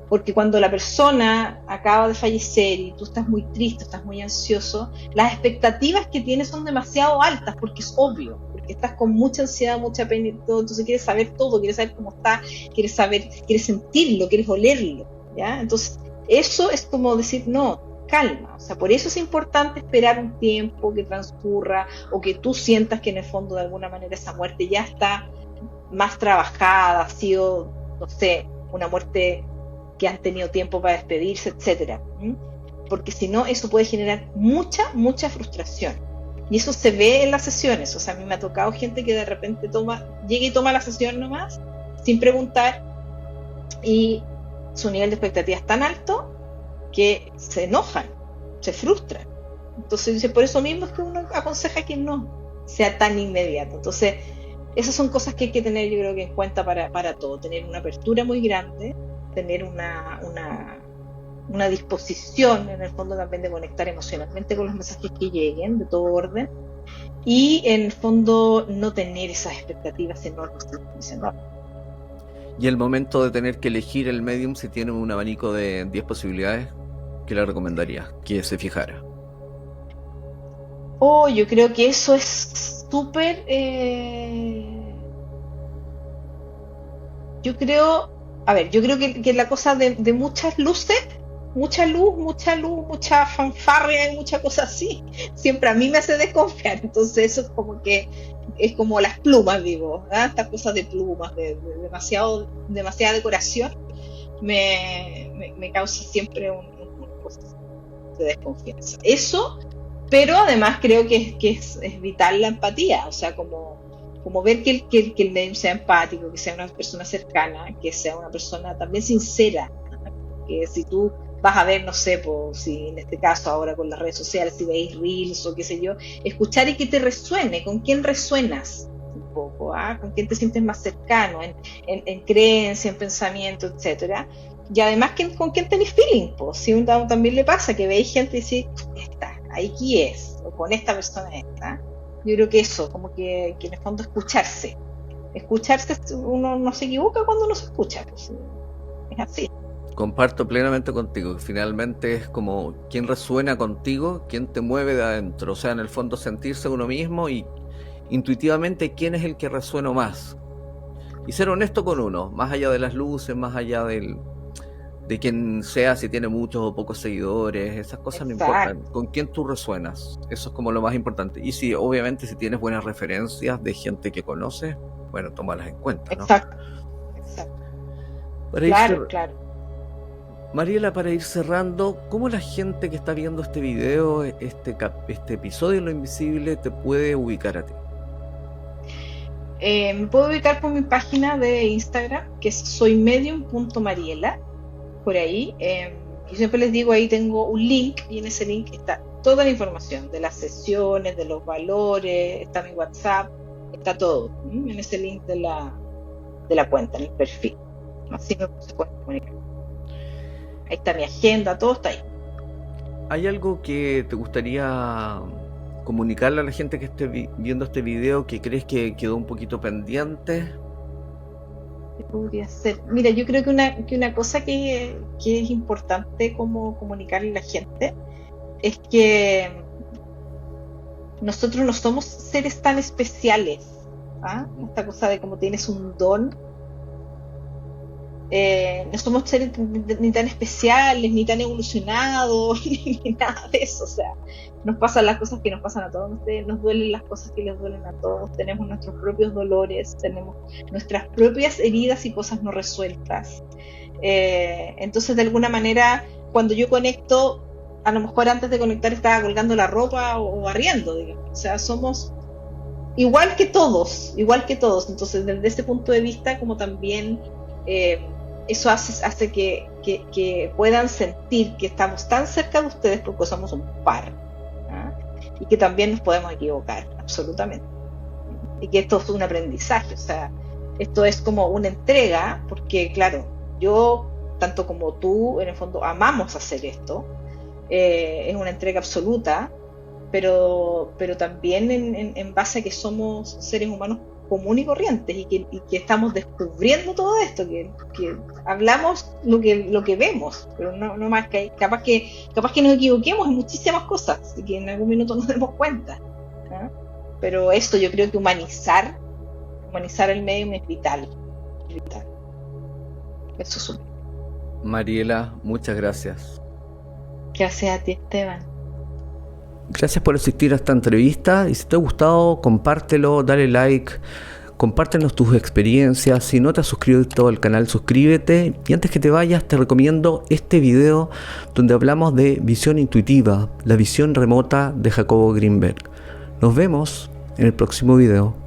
Porque cuando la persona acaba de fallecer y tú estás muy triste, estás muy ansioso, las expectativas que tienes son demasiado altas, porque es obvio, porque estás con mucha ansiedad, mucha pena y todo, entonces quieres saber todo, quieres saber cómo está, quieres sentirlo, quieres olerlo, ¿ya? Entonces Eso es como decir, no, calma. O sea, por eso es importante esperar un tiempo que transcurra o que tú sientas que en el fondo de alguna manera esa muerte ya está más trabajada, ha sido, no sé, una muerte que han tenido tiempo para despedirse, etcétera. Porque si no, eso puede generar mucha frustración. Y eso se ve en las sesiones. O sea, a mí me ha tocado gente que de repente llega y toma la sesión nomás, sin preguntar, y su nivel de expectativa es tan alto que se enojan, se frustran. Entonces dice, por eso mismo es que uno aconseja que no sea tan inmediato. Entonces, esas son cosas que hay que tener, yo creo que en cuenta para todo, tener una apertura muy grande, tener una disposición en el fondo también de conectar emocionalmente con los mensajes que lleguen, de todo orden, y en el fondo no tener esas expectativas enormes. Y el momento de tener que elegir el medium, si tiene un abanico de 10 posibilidades, ¿qué le recomendaría que se fijara? Yo creo que eso es súper... yo creo que la cosa de muchas luces, mucha luz, mucha fanfarria y mucha cosa así, siempre a mí me hace desconfiar. Entonces eso es como que es como las plumas, digo, ¿eh? Estas cosas de plumas, de demasiada decoración, me causa siempre un de desconfianza. Eso, pero además creo que es vital la empatía, o sea, como ver que el medium sea empático, que sea una persona cercana, que sea una persona también sincera, que si tú vas a ver, no sé, si en este caso ahora con las redes sociales, si veis reels o qué sé yo, escuchar y que te resuene, con quién resuenas un poco, con quién te sientes más cercano, en creencia, en pensamiento, etcétera. Y además con quién tenés feeling, si uno también le pasa que veis gente y dice, aquí es, o con esta persona esta. Yo creo que eso, como que en el fondo escucharse, uno no se equivoca cuando uno se escucha, pues, es así. Comparto plenamente contigo, que finalmente es como quién resuena contigo, quién te mueve de adentro, o sea, en el fondo sentirse uno mismo y intuitivamente quién es el que resuena más. Y ser honesto con uno, más allá de las luces, más allá de quién sea, si tiene muchos o pocos seguidores, esas cosas. Exacto. No importan, con quién tú resuenas, eso es como lo más importante. Y si obviamente si tienes buenas referencias de gente que conoces, bueno, tómalas en cuenta, ¿no? Exacto. Claro. Mariela, para ir cerrando, ¿cómo la gente que está viendo este video, este episodio de Lo Invisible, te puede ubicar a ti? Me puedo ubicar por mi página de Instagram, que es soymedium.mariela. Por ahí, yo siempre les digo, ahí tengo un link y en ese link está toda la información de las sesiones, de los valores, está mi WhatsApp, está todo en ese link de la cuenta, en el perfil. Así se puede comunicar. Ahí está mi agenda, todo está ahí. ¿Hay algo que te gustaría comunicarle a la gente que esté viendo este video que crees que quedó un poquito pendiente? ¿Qué podría ser? Mira, yo creo que una cosa que es importante como comunicarle a la gente es que nosotros no somos seres tan especiales. Esta cosa de como tienes un don, no somos seres ni tan especiales, ni tan evolucionados, ni nada de eso. O sea, nos pasan las cosas que nos pasan a todos, nos duelen las cosas que les duelen a todos, tenemos nuestros propios dolores, tenemos nuestras propias heridas y cosas no resueltas. Entonces, de alguna manera, cuando yo conecto, a lo mejor antes de conectar estaba colgando la ropa o barriendo, digamos. O sea, somos igual que todos. Entonces, desde ese punto de vista, como también eso hace que puedan sentir que estamos tan cerca de ustedes porque somos un par, y que también nos podemos equivocar, absolutamente, y que esto es un aprendizaje. O sea, esto es como una entrega, porque claro, yo, tanto como tú, en el fondo amamos hacer esto, es una entrega absoluta, pero también en base a que somos seres humanos común y corrientes y que estamos descubriendo todo esto, que hablamos lo que vemos, pero no más que capaz que nos equivoquemos en muchísimas cosas y que en algún minuto nos demos cuenta, ¿no? Pero esto yo creo que humanizar el medio es vital. Eso es Mariela, muchas gracias. Gracias a ti, Esteban. Gracias por asistir a esta entrevista y si te ha gustado, compártelo, dale like, compártenos tus experiencias. Si no te has suscrito al canal, suscríbete. Y antes que te vayas, te recomiendo este video donde hablamos de visión intuitiva, la visión remota de Jacobo Greenberg. Nos vemos en el próximo video.